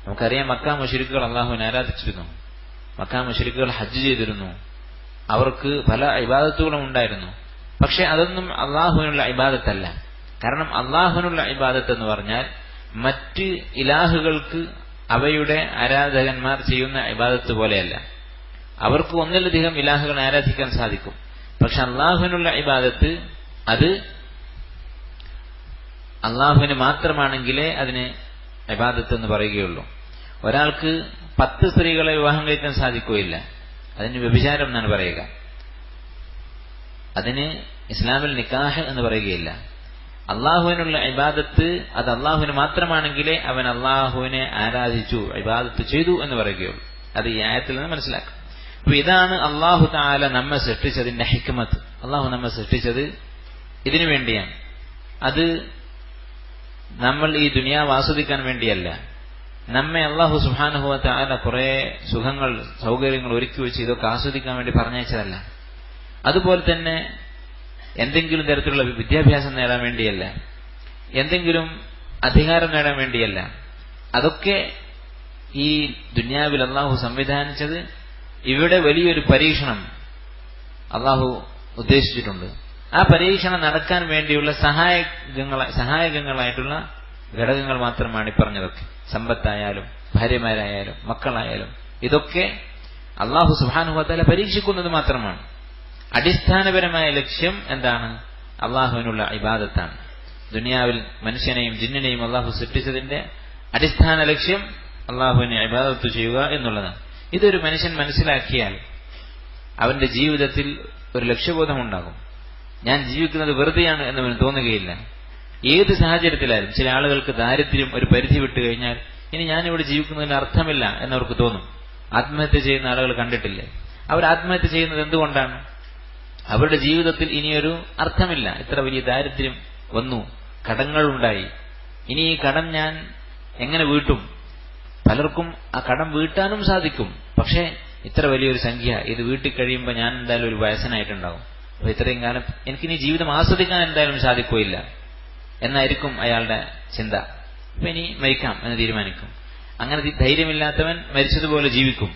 നമുക്കറിയാം മക്ക മുശ്രിക്കുകൾ അള്ളാഹുവിനെ ആരാധിച്ചിരുന്നു, മക്ക മുശ്രിക്കുകൾ ഹജ്ജ് ചെയ്തിരുന്നു, അവർക്ക് പല ഇബാദത്തുകളും ഉണ്ടായിരുന്നു. പക്ഷെ അതൊന്നും അള്ളാഹുവിനുള്ള ഇബാദത്തല്ല. കാരണം അള്ളാഹുവിനുള്ള ഇബാദത്ത് എന്ന് പറഞ്ഞാൽ മറ്റ് ഇലാഹുകൾക്ക് അവയുടെ ആരാധകന്മാർ ചെയ്യുന്ന ഇബാദത്ത് പോലെയല്ല. അവർക്ക് ഒന്നിലധികം ഇലാഹുകളെ ആരാധിക്കാൻ സാധിക്കും. പക്ഷെ അള്ളാഹുവിനുള്ള ഇബാദത്ത് അത് അള്ളാഹുവിന് മാത്രമാണെങ്കിലേ അതിന് ഇബാദത്ത് എന്ന് പറയുകയുള്ളൂ. ഒരാൾക്ക് 10 സ്ത്രീകളെ വിവാഹം കഴിക്കാൻ സാധിക്കുകയില്ല, അതിന് വ്യഭിചാരം എന്നാണ് പറയുക. അതിന് ഇസ്ലാമിൽ നിക്കാഹ് എന്ന് പറയുകയില്ല. അള്ളാഹുവിനുള്ള ഇബാദത്ത് അത് അള്ളാഹുവിന് മാത്രമാണെങ്കിലേ അവൻ അള്ളാഹുവിനെ ആരാധിച്ചു, ഇബാദത്ത് ചെയ്തു എന്ന് പറയുകയുള്ളൂ. അത് ഈ ആയത്തിൽ നിന്ന് മനസ്സിലാക്കാം. അപ്പൊ ഇതാണ് അള്ളാഹു തആല നമ്മെ സൃഷ്ടിച്ചതിന്റെ ഹിക്മത്ത്. അള്ളാഹു നമ്മെ സൃഷ്ടിച്ചത് ഇതിനു വേണ്ടിയാണ്. അത് നമ്മൾ ഈ ദുനിയാവ് ആസ്വദിക്കാൻ വേണ്ടിയല്ല. നമ്മെ അള്ളാഹു സുബ്ഹാനഹു വ തആല കുറെ സുഖങ്ങൾ സൗകര്യങ്ങൾ ഒരുക്കി വെച്ച് ഇതൊക്കെ ആസ്വദിക്കാൻ വേണ്ടി പറഞ്ഞയച്ചതല്ല. അതുപോലെ തന്നെ എന്തെങ്കിലും തരത്തിലുള്ള വിദ്യാഭ്യാസം നേടാൻ വേണ്ടിയല്ല, എന്തെങ്കിലും അധികാരം നേടാൻ വേണ്ടിയല്ല. അതൊക്കെ ഈ ദുനിയാവിൽ അള്ളാഹു സംവിധാനിച്ചത് ഇവിടെ വലിയൊരു പരീക്ഷണം അള്ളാഹു ഉദ്ദേശിച്ചിട്ടുണ്ട്. ആ പരീക്ഷണം നടക്കാൻ വേണ്ടിയുള്ള സഹായകങ്ങളായിട്ടുള്ള ഘടകങ്ങൾ മാത്രമാണ് ഈ പറഞ്ഞതൊക്കെ. സമ്പത്തായാലും ഭാര്യമാരായാലും മക്കളായാലും ഇതൊക്കെ അള്ളാഹു സുബ്ഹാനഹു വ തആല പരീക്ഷിക്കുന്നത് മാത്രമാണ്. അടിസ്ഥാനപരമായ ലക്ഷ്യം എന്താണ്? അള്ളാഹുവിനുള്ള ഇബാദത്താണ്. ദുനിയാവിൽ മനുഷ്യനെയും ജിന്നിനെയും അള്ളാഹു സൃഷ്ടിച്ചതിന്റെ അടിസ്ഥാന ലക്ഷ്യം അള്ളാഹുവിനെ ഇബാദത്ത് ചെയ്യുക എന്നുള്ളതാണ്. ഇതൊരു മനുഷ്യൻ മനസ്സിലാക്കിയാൽ അവന്റെ ജീവിതത്തിൽ ഒരു ലക്ഷ്യബോധമുണ്ടാകും. ഞാൻ ജീവിക്കുന്നത് വെറുതെയാണ് എന്നവന് തോന്നുകയില്ല. ഏത് സാഹചര്യത്തിലായാലും ചില ആളുകൾക്ക് ദാരിദ്ര്യം ഒരു പരിധി വിട്ടു കഴിഞ്ഞാൽ ഇനി ഞാനിവിടെ ജീവിക്കുന്നതിന് അർത്ഥമില്ല എന്നവർക്ക് തോന്നും. ആത്മഹത്യ ചെയ്യുന്ന ആളുകൾ കണ്ടിട്ടില്ലേ? അവർ ആത്മഹത്യ ചെയ്യുന്നത് എന്തുകൊണ്ടാണ്? അവരുടെ ജീവിതത്തിൽ ഇനിയൊരു അർത്ഥമില്ല. ഇത്ര വലിയ ദാരിദ്ര്യം വന്നു, കടങ്ങളുണ്ടായി, ഇനി ഈ കടം ഞാൻ എങ്ങനെ വീട്ടും? പലർക്കും ആ കടം വീട്ടാനും സാധിക്കും, പക്ഷേ ഇത്ര വലിയൊരു സംഖ്യ ഇത് വീട്ടിൽ കഴിയുമ്പോൾ ഞാൻ എന്തായാലും ഒരു വയസ്സനായിട്ടുണ്ടാകും. അപ്പൊ ഇത്രയും കാലം എനിക്കിനി ജീവിതം ആസ്വദിക്കാൻ എന്തായാലും സാധിക്കുകയില്ല എന്നായിരിക്കും അയാളുടെ ചിന്ത. അപ്പൊ ഇനി മരിക്കാം എന്ന് തീരുമാനിക്കും. അങ്ങനെ ധൈര്യമില്ലാത്തവൻ മരിച്ചതുപോലെ ജീവിക്കും.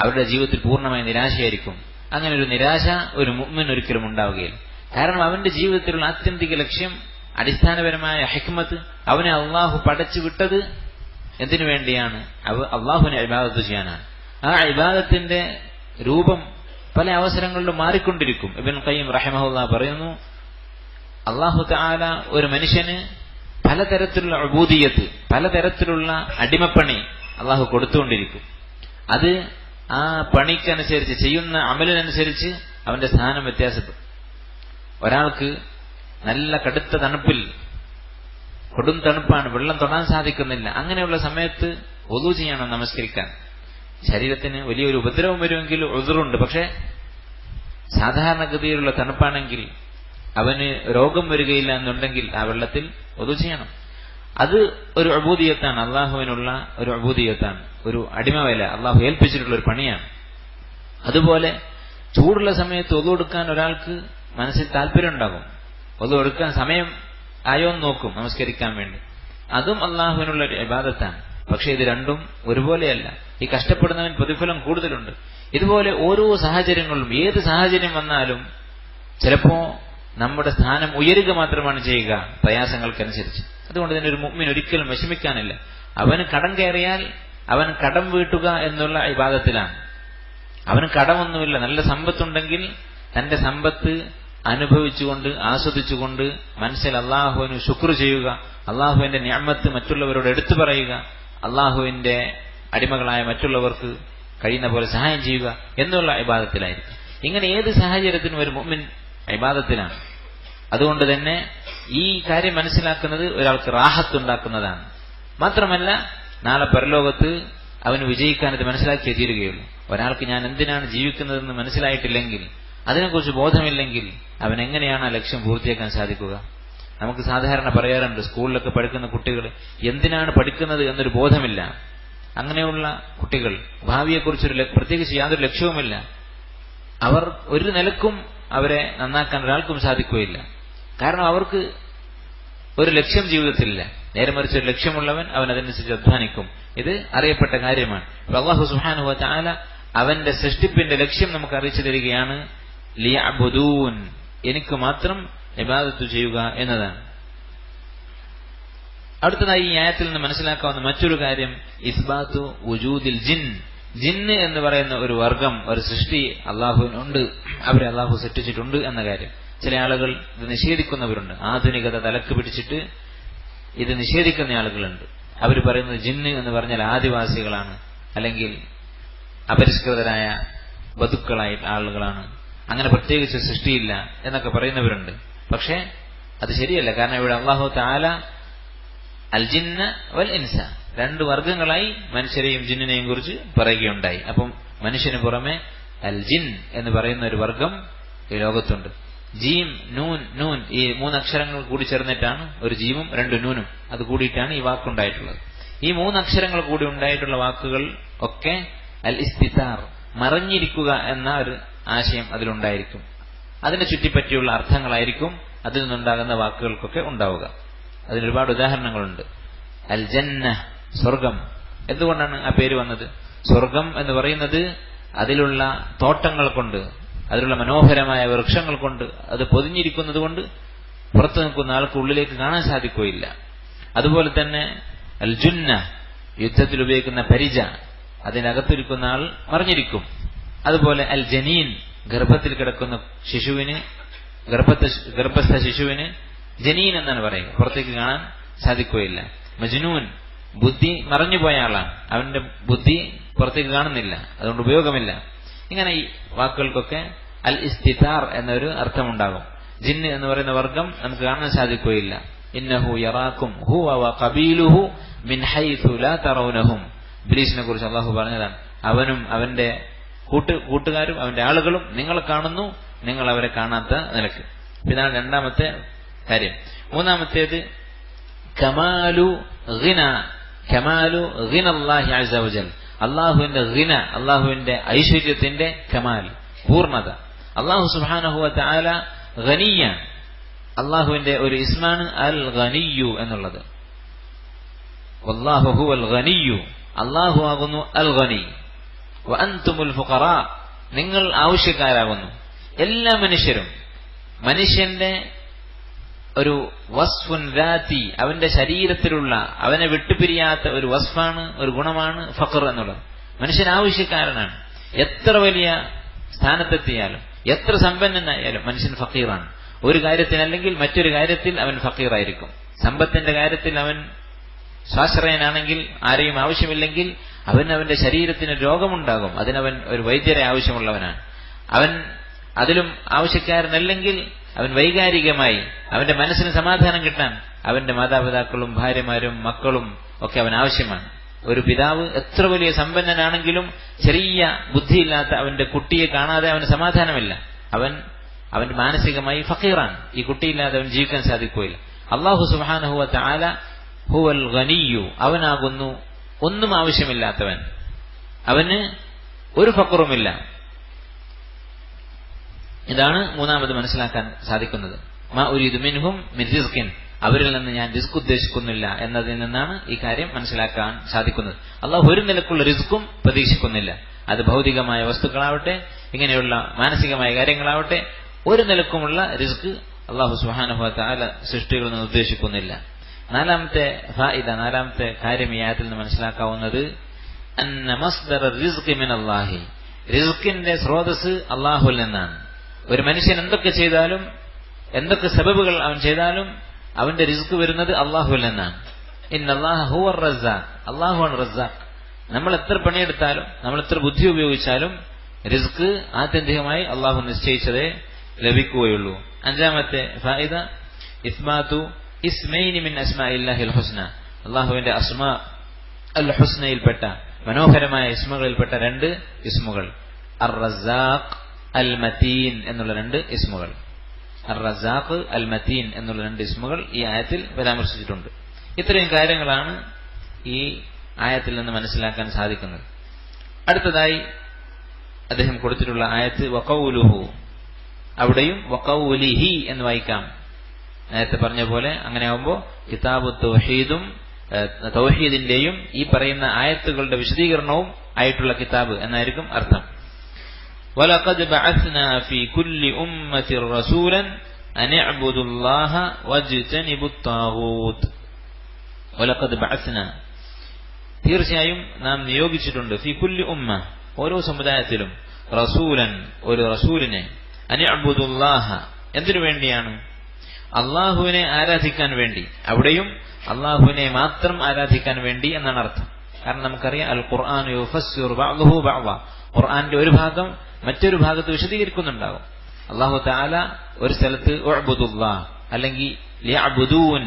അവരുടെ ജീവിതത്തിൽ പൂർണ്ണമായ നിരാശയായിരിക്കും. അങ്ങനെ ഒരു നിരാശ ഒരു മുഅ്മിൻ ഒരിക്കലും ഉണ്ടാവുകയില്ല. കാരണം അവന്റെ ജീവിതത്തിലുള്ള ആത്യന്തിക ലക്ഷ്യം, അടിസ്ഥാനപരമായ ഹിക്മത്ത്, അവനെ അള്ളാഹു പടച്ചു വിട്ടത് എന്തിനു വേണ്ടിയാണ്? അള്ളാഹുവിനെ ഇബാദത്ത് ചെയ്യാനാണ്. ആ ഇബാദത്തിന്റെ രൂപം പല അവസരങ്ങളിലും മാറിക്കൊണ്ടിരിക്കും. ഇബ്നുൽ ഖയ്യിം റഹിമഹുല്ലാഹ് പറയുന്നു, അള്ളാഹു തആല ഒരു മനുഷ്യന് പലതരത്തിലുള്ള ഉബൂദിയത്ത്, പലതരത്തിലുള്ള അടിമപ്പണി അള്ളാഹു കൊടുത്തുകൊണ്ടിരിക്കും. അത് ആ പണിക്കനുസരിച്ച്, ചെയ്യുന്ന അമലിനനുസരിച്ച് അവന്റെ സ്ഥാനം വ്യത്യാസപ്പെടും. ഒരാൾക്ക് നല്ല കടുത്ത തണുപ്പിൽ, കൊടും തണുപ്പാണ്, വെള്ളം തൊടാൻ സാധിക്കുന്നില്ല. അങ്ങനെയുള്ള സമയത്ത് വുളൂ ചെയ്യണം നമസ്കരിക്കാൻ. ശരീരത്തിന് വലിയൊരു ഉപദ്രവം വരുമെങ്കിൽ ഉദ്റുണ്ട്. പക്ഷെ സാധാരണഗതിയിലുള്ള തണുപ്പാണെങ്കിൽ അവന് രോഗം വരികയില്ല എന്നുണ്ടെങ്കിൽ ആ വെള്ളത്തിൽ വുളൂ ചെയ്യണം. അത് ഒരു ഉബൂദിയത്താണ്, അള്ളാഹുവിനുള്ള ഒരു ഉബൂദിയത്താണ്, ഒരു അടിമവേല അള്ളാഹു ഏൽപ്പിച്ചിട്ടുള്ള ഒരു പണിയാണ്. അതുപോലെ ചൂടുള്ള സമയത്ത് വുളൂ എടുക്കാൻ ഒരാൾക്ക് മനസ്സിൽ താല്പര്യം ഉണ്ടാകും. വുളൂ എടുക്കാൻ സമയം ആയോന്ന് നോക്കും നമസ്കരിക്കാൻ വേണ്ടി. അതും അള്ളാഹുവിനുള്ള ഒരു ഇബാദത്താണ്. പക്ഷെ ഇത് രണ്ടും ഒരുപോലെയല്ല. ഈ കഷ്ടപ്പെടുന്നവൻ പ്രതിഫലം കൂടുതലുണ്ട്. ഇതുപോലെ ഓരോ സാഹചര്യങ്ങളിലും, ഏത് സാഹചര്യം വന്നാലും ചിലപ്പോ നമ്മുടെ സ്ഥാനം ഉയരുക മാത്രമാണ് ചെയ്യുക പ്രയാസങ്ങൾക്കനുസരിച്ച്. അതുകൊണ്ട് തന്നെ ഒരു മുഅ്മിൻ ഒരിക്കലും വിഷമിക്കാനില്ല. അവന് കടം കയറിയാൽ അവൻ കടം വീട്ടുക എന്നുള്ള ഇബാദത്തിലാണ്. അവന് കടമൊന്നുമില്ല, നല്ല സമ്പത്തുണ്ടെങ്കിൽ തന്റെ സമ്പത്ത് അനുഭവിച്ചുകൊണ്ട്, ആസ്വദിച്ചുകൊണ്ട് മനസ്സിൽ അള്ളാഹുവിന് ശുക്ർ ചെയ്യുക, അള്ളാഹുവിന്റെ നിഅമത്ത് മറ്റുള്ളവരോട് എടുത്തു പറയുക, അള്ളാഹുവിന്റെ അടിമകളായ മറ്റുള്ളവർക്ക് കഴിയുന്ന പോലെ സഹായം ചെയ്യുക എന്നുള്ള ഇബാദത്തിലായിരിക്കും. ഇങ്ങനെ ഏത് സാഹചര്യത്തിനും ഒരു മുഅ്മിൻ ഇബാദത്തിലാണ്. അതുകൊണ്ട് തന്നെ ഈ കാര്യം മനസ്സിലാക്കുന്നത് ഒരാൾക്ക് റാഹത്തുണ്ടാക്കുന്നതാണ്. മാത്രമല്ല നാളെ പരലോകത്ത് അവന് വിജയിക്കാൻ ഇത് മനസ്സിലാക്കിയേ തീരുകയുള്ളൂ. ഒരാൾക്ക് ഞാൻ എന്തിനാണ് ജീവിക്കുന്നതെന്ന് മനസ്സിലായിട്ടില്ലെങ്കിൽ, അതിനെക്കുറിച്ച് ബോധമില്ലെങ്കിൽ അവൻ എങ്ങനെയാണ് ആ ലക്ഷ്യം പൂർത്തിയാക്കാൻ സാധിക്കുക? നമുക്ക് സാധാരണ പറയാറുണ്ട്, സ്കൂളിലൊക്കെ പഠിക്കുന്ന കുട്ടികൾ എന്തിനാണ് പഠിക്കുന്നത് എന്നൊരു ബോധമില്ല. അങ്ങനെയുള്ള കുട്ടികൾ ഭാവിയെക്കുറിച്ചൊരു പ്രത്യേകിച്ച് യാതൊരു ലക്ഷ്യവുമില്ല. അവർ ഒരു നിലക്കും അവരെ നന്നാക്കാൻ ഒരാൾക്കും സാധിക്കുകയില്ല. കാരണം അവർക്ക് ഒരു ലക്ഷ്യം ജീവിതത്തിലില്ല. നേരെ മറിച്ച് ഒരു ലക്ഷ്യമുള്ളവൻ അവൻ അതനുസരിച്ച് അധ്വാനിക്കും. ഇത് അറിയപ്പെട്ട കാര്യമാണ്. അല്ലാഹു സുബ്ഹാനഹു വ തആല അവന്റെ സൃഷ്ടിപ്പിന്റെ ലക്ഷ്യം നമുക്ക് അറിയിച്ചു തരികയാണ്, ലിയഅ്ബുദൂൻ, എനിക്ക് മാത്രം ഇബാദത്ത് ചെയ്യുക എന്നതാണ്. അടുത്തതായി ഈ ആയത്തിൽ നിന്ന് മനസ്സിലാക്കാവുന്ന മറ്റൊരു കാര്യം, ഇസ്ബാത്തു വുജൂദിൽ ജിൻ, ജിന്ന് എന്ന് പറയുന്ന ഒരു വർഗം, ഒരു സൃഷ്ടി അള്ളാഹുവിനുണ്ട്, അവരെ അള്ളാഹു സൃഷ്ടിച്ചിട്ടുണ്ട് എന്ന കാര്യം. ചില ആളുകൾ ഇത് നിഷേധിക്കുന്നവരുണ്ട്. ആധുനികത തലക്ക് പിടിച്ചിട്ട് ഇത് നിഷേധിക്കുന്ന ആളുകളുണ്ട്. അവർ പറയുന്നത് ജിന്ന് എന്ന് പറഞ്ഞാൽ ആദിവാസികളാണ്, അല്ലെങ്കിൽ അപരിഷ്കൃതരായ ബതുക്കളായ ആളുകളാണ്, അങ്ങനെ പ്രത്യേകിച്ച് സൃഷ്ടിയില്ല എന്നൊക്കെ പറയുന്നവരുണ്ട്. പക്ഷേ അത് ശരിയല്ല. കാരണം ഇവിടെ അല്ലാഹു തആല അൽ ജിന്ന വൽ ഇൻസ, രണ്ട് വർഗങ്ങളായി മനുഷ്യരെയും ജിന്നിനെയും കുറിച്ച് പറയുകയുണ്ടായി. അപ്പം മനുഷ്യന് പുറമെ അൽ ജിൻ എന്ന് പറയുന്ന ഒരു വർഗം ഈ ലോകത്തുണ്ട്. ജീം, നൂൻ, നൂൻ, ഈ 3 അക്ഷരങ്ങൾ കൂടി ചേർന്നിട്ടാണ് ഒരു ജീമും 2 നൂനും, അത് കൂടിയിട്ടാണ് ഈ വാക്കുണ്ടായിട്ടുള്ളത്. ഈ 3 അക്ഷരങ്ങൾ കൂടി ഉണ്ടായിട്ടുള്ള വാക്കുകൾ ഒക്കെ അൽ ഇസ്തിതാർ, മറഞ്ഞിരിക്കുക എന്ന ഒരു ആശയം അതിലുണ്ടായിരിക്കും. അതിനെ ചുറ്റിപ്പറ്റിയുള്ള അർത്ഥങ്ങളായിരിക്കും അതിൽ നിന്നുണ്ടാകുന്ന വാക്കുകൾക്കൊക്കെ ഉണ്ടാവുക. അതിനൊരുപാട് ഉദാഹരണങ്ങളുണ്ട്. അൽ ജന്ന, സ്വർഗം. എന്തുകൊണ്ടാണ് ആ പേര് വന്നത്? സ്വർഗം എന്ന് പറയുന്നത് അതിലുള്ള തോട്ടങ്ങൾ കൊണ്ട്, അതിലുള്ള മനോഹരമായ വൃക്ഷങ്ങൾ കൊണ്ട്, അത് പൊതിഞ്ഞിരിക്കുന്നത് കൊണ്ട് പുറത്തു നിൽക്കുന്ന ആൾക്ക് ഉള്ളിലേക്ക് കാണാൻ സാധിക്കുകയില്ല. അതുപോലെ തന്നെ അൽ ജുന്ന, യുദ്ധത്തിൽ ഉപയോഗിക്കുന്ന പരിച, അതിനകത്തിരിക്കുന്ന ആൾ മറിഞ്ഞിരിക്കും. അതുപോലെ അൽ ജനീൻ, ഗർഭത്തിൽ കിടക്കുന്ന ശിശുവിന്, ഗർഭസ്ഥ ശിശുവിന് ജനീൻ എന്നാണ് പറയുക, പുറത്തേക്ക് കാണാൻ സാധിക്കുകയില്ല. മജ്നൂൻ, ബുദ്ധി മറഞ്ഞുപോയ ആളാണ്, അവന്റെ ബുദ്ധി പുറത്തേക്ക് കാണുന്നില്ല, അതുകൊണ്ട് ഉപയോഗമില്ല. ഇങ്ങനെ ഈ വാക്കുകൾക്കൊക്കെ അൽ ഇസ്തിതാർ എന്നൊരു അർത്ഥമുണ്ടാകും. ജിന്ന് എന്ന് പറയുന്ന വർഗം നമുക്ക് കാണാൻ സാധിക്കുകയില്ല. ഇന്നഹു യറാക്കും ഹുവ വഖബീലുഹു മിൻ ഹൈസു ലാ തറൗനഹും. ഇബ്ലീസിനെ കുറിച്ച് അല്ലാഹു പറഞ്ഞതാണ്, അവനും അവന്റെ കൂട്ടുകാരും അവന്റെ ആളുകളും നിങ്ങളെ കാണുന്നു, നിങ്ങൾ അവരെ കാണാത്ത നിലക്ക്. ഇതാണ് രണ്ടാമത്തെ കാര്യം. മൂന്നാമത്തേത് കമാലു ഗിന, കമാലു ഗിന അല്ലാഹി അസ്സ വജൽ, അള്ളാഹുവിന്റെ ഗിന, അള്ളാഹുവിന്റെ ഐശ്വര്യത്തിന്റെ കമാൽ, പൂർണ്ണത. അള്ളാഹു സുബ്ഹാനഹു വ തആല ഗനിയാണ്. അള്ളാഹുവിന്റെ ഒരു ഇസ്മാണ് അൽ ഗനിയു എന്നുള്ളത്. വല്ലാഹു ഹുവൽ ഗനിയു, അള്ളാഹു ആകുന്നു അൽ ഗനി. വ അൻതുമുൽ ഫുഖറാ, നിങ്ങൾ ആവശ്യക്കാരാകുന്നു. എല്ലാ മനുഷ്യരും, മനുഷ്യന്റെ ഒരു വസ്ഫുൻ ദാതി, അവന്റെ ശരീരത്തിലുള്ള, അവനെ വിട്ടുപിരിയാത്ത ഒരു വസ്ഫാണ്, ഒരു ഗുണമാണ് ഫഖർ എന്നുള്ളത്. മനുഷ്യൻ ആവശ്യക്കാരനാണ്. എത്ര വലിയ സ്ഥാനത്തെത്തിയാലും, എത്ര സമ്പന്നനായാലും മനുഷ്യൻ ഫഖീറാണ്. ഒരു കാര്യത്തിനല്ലെങ്കിൽ മറ്റൊരു കാര്യത്തിൽ അവൻ ഫഖീറായിരിക്കും. സമ്പത്തിന്റെ കാര്യത്തിൽ അവൻ സ്വാശ്രയനാണെങ്കിൽ, ആരെയും ആവശ്യമില്ലെങ്കിൽ, അവന്റെ ശരീരത്തിന് രോഗമുണ്ടാകും, അതിനവൻ ഒരു വൈദ്യരെ ആവശ്യമുള്ളവനാണ്. അവൻ അതിലും ആവശ്യക്കാരനല്ലെങ്കിൽ അവൻ വൈകാരികമായി അവന്റെ മനസ്സിന് സമാധാനം കിട്ടാൻ അവന്റെ മാതാപിതാക്കളും ഭാര്യമാരും മക്കളും ഒക്കെ അവൻ ആവശ്യമാണ്. ഒരു പിതാവ് എത്ര വലിയ സമ്പന്നനാണെങ്കിലും ചെറിയ ബുദ്ധിയില്ലാത്ത അവന്റെ കുട്ടിയെ കാണാതെ അവന് സമാധാനമില്ല. അവൻ മാനസികമായി ഫഖീറാണ്. ഈ കുട്ടിയില്ലാതെ അവൻ ജീവിക്കാൻ സാധിക്കുകയില്ല. അല്ലാഹു സുബ്ഹാനഹു വ തആല ഹുവൽ ഗനിയു, അവനാകുന്നു ഒന്നും ആവശ്യമില്ലാത്തവൻ, അവന് ഒരു ഫഖറുമില്ല. ഇതാണ് മൂന്നാമത് മനസ്സിലാക്കാൻ സാധിക്കുന്നത്. മാ ഉരീദു മിൻഹും മിൻ റിസ്ഖിൻ, അവരിൽ നിന്ന് ഞാൻ റിസ്ക് ഉദ്ദേശിക്കുന്നില്ല എന്നതിൽ നിന്നാണ് ഈ കാര്യം മനസ്സിലാക്കാൻ സാധിക്കുന്നത്. അള്ളാഹു ഒരു നിലക്കുള്ള റിസ്ക്കും പ്രതീക്ഷിക്കുന്നില്ല. അത് ഭൗതികമായ വസ്തുക്കളാവട്ടെ, ഇങ്ങനെയുള്ള മാനസികമായ കാര്യങ്ങളാവട്ടെ, ഒരു നിലക്കുമുള്ള റിസ്ക് അള്ളാഹു സുബ്ഹാനഹു വ തആല സൃഷ്ടികളിൽ നിന്ന് ഉദ്ദേശിക്കുന്നില്ല. നാലാമത്തെ കാര്യം ഈ ആയത്തിൽ നിന്ന് മനസ്സിലാക്കാവുന്നത് അന്ന മസ്ദറ റിസ്ഖി മിനല്ലാഹി, റിസ്കിന്റെ സ്രോതസ് അള്ളാഹുവിൽ നിന്നാണ്. ഒരു മനുഷ്യൻ എന്തൊക്കെ ചെയ്താലും, എന്തൊക്കെ സബബുകൾ അവൻ ചെയ്താലും, അവന്റെ റിസ്ക് വരുന്നത് അള്ളാഹുവിൽ നിന്നാണ്. ഇന്നല്ലാഹ ഹുവർ റസ്സാഖ്, അള്ളാഹുവാണ് റസ്സാഖ്. നമ്മൾ എത്ര പണിയെടുത്താലും, നമ്മൾ എത്ര ബുദ്ധി ഉപയോഗിച്ചാലും റിസ്ക് ആത്യന്തികമായി അള്ളാഹു നിശ്ചയിച്ചതേ ലഭിക്കുകയുള്ളൂ. അഞ്ചാമത്തെ ഫായിദ ഇസ്മാതു ഇസ്മൈനി മിൻ അസ്മാഇല്ലാഹിൽ ഹുസ്ന, അള്ളാഹുവിന്റെ അസ്മാ അൽ ഹുസ്നയിൽപ്പെട്ട മനോഹരമായ ഇസ്മുകളിൽപ്പെട്ട 2 ഇസ്മുകൾ, അർ റസ്സാഖ് അൽ മതീൻ എന്നുള്ള 2 ഇസ്മുകൾ. അർ റസ്സാഖ് അൽ മതീൻ എന്നുള്ള 2 ഇസ്മുകൾ ഈ ആയത്തിൽ പരാമർശിച്ചിട്ടുണ്ട്. ഇത്രയും കാര്യങ്ങളാണ് ഈ ആയത്തിൽ നിന്ന് മനസ്സിലാക്കാൻ സാധിക്കുന്നത്. അടുത്തതായി അദ്ദേഹം കൊടുത്തിട്ടുള്ള ആയത്ത് വഖൗലുഹു, അവിടെയും വഖൗലിഹി എന്ന് വായിക്കാം. നേരത്തെ പറഞ്ഞ പോലെ അങ്ങനെ ആവുമ്പോൾ കിതാബു തൗഹീദും തൗഹീദിന്റെയും ഈ പറയുന്ന ആയത്തുകളുടെ വിശദീകരണവും ആയിട്ടുള്ള കിതാബ് എന്നായിരിക്കും അർത്ഥം. വലഖദ് ബഅസ്നാ ഫീ കുല്ലി ഉമ്മത്തിൻ റസൂലൻ അൻ ഇഅ്ബുദുല്ലാഹ വജ്തനിബുത് താഗൂത്ത്. വലഖദ് ബഅസ്നാ, തീർച്ചയായും നാം നിയോഗിച്ചിട്ടുണ്ട് ഫി കുല്ലി ഉമ്മ, ഓരോ സമുദായത്തിലും റസൂലൻ, ഒരു റസൂലിനെ, അനിഅ്ബുദുല്ലാഹ, എന്തിനു വേണ്ടിയാണ്? അള്ളാഹുവിനെ ആരാധിക്കാൻ വേണ്ടി. അവിടെയും അള്ളാഹുവിനെ മാത്രം ആരാധിക്കാൻ വേണ്ടി എന്നാണ് അർത്ഥം. കാരണം നമുക്കറിയാം അൽ ഖുർആൻ യുഫസ്സിറു ബഅ്ദുഹു ബഅ്ദ, ഖുർആന്റെ ഒരു ഭാഗം മറ്റൊരു ഭാഗത്ത് വിശദീകരിക്കുന്നുണ്ടാകും. അല്ലാഹു തആല ഒരു സ്ഥലത്ത് ഉഅ്ബുദുല്ലാഹ് അല്ലെങ്കിൽ ലിയഅ്ബുദൂൻ,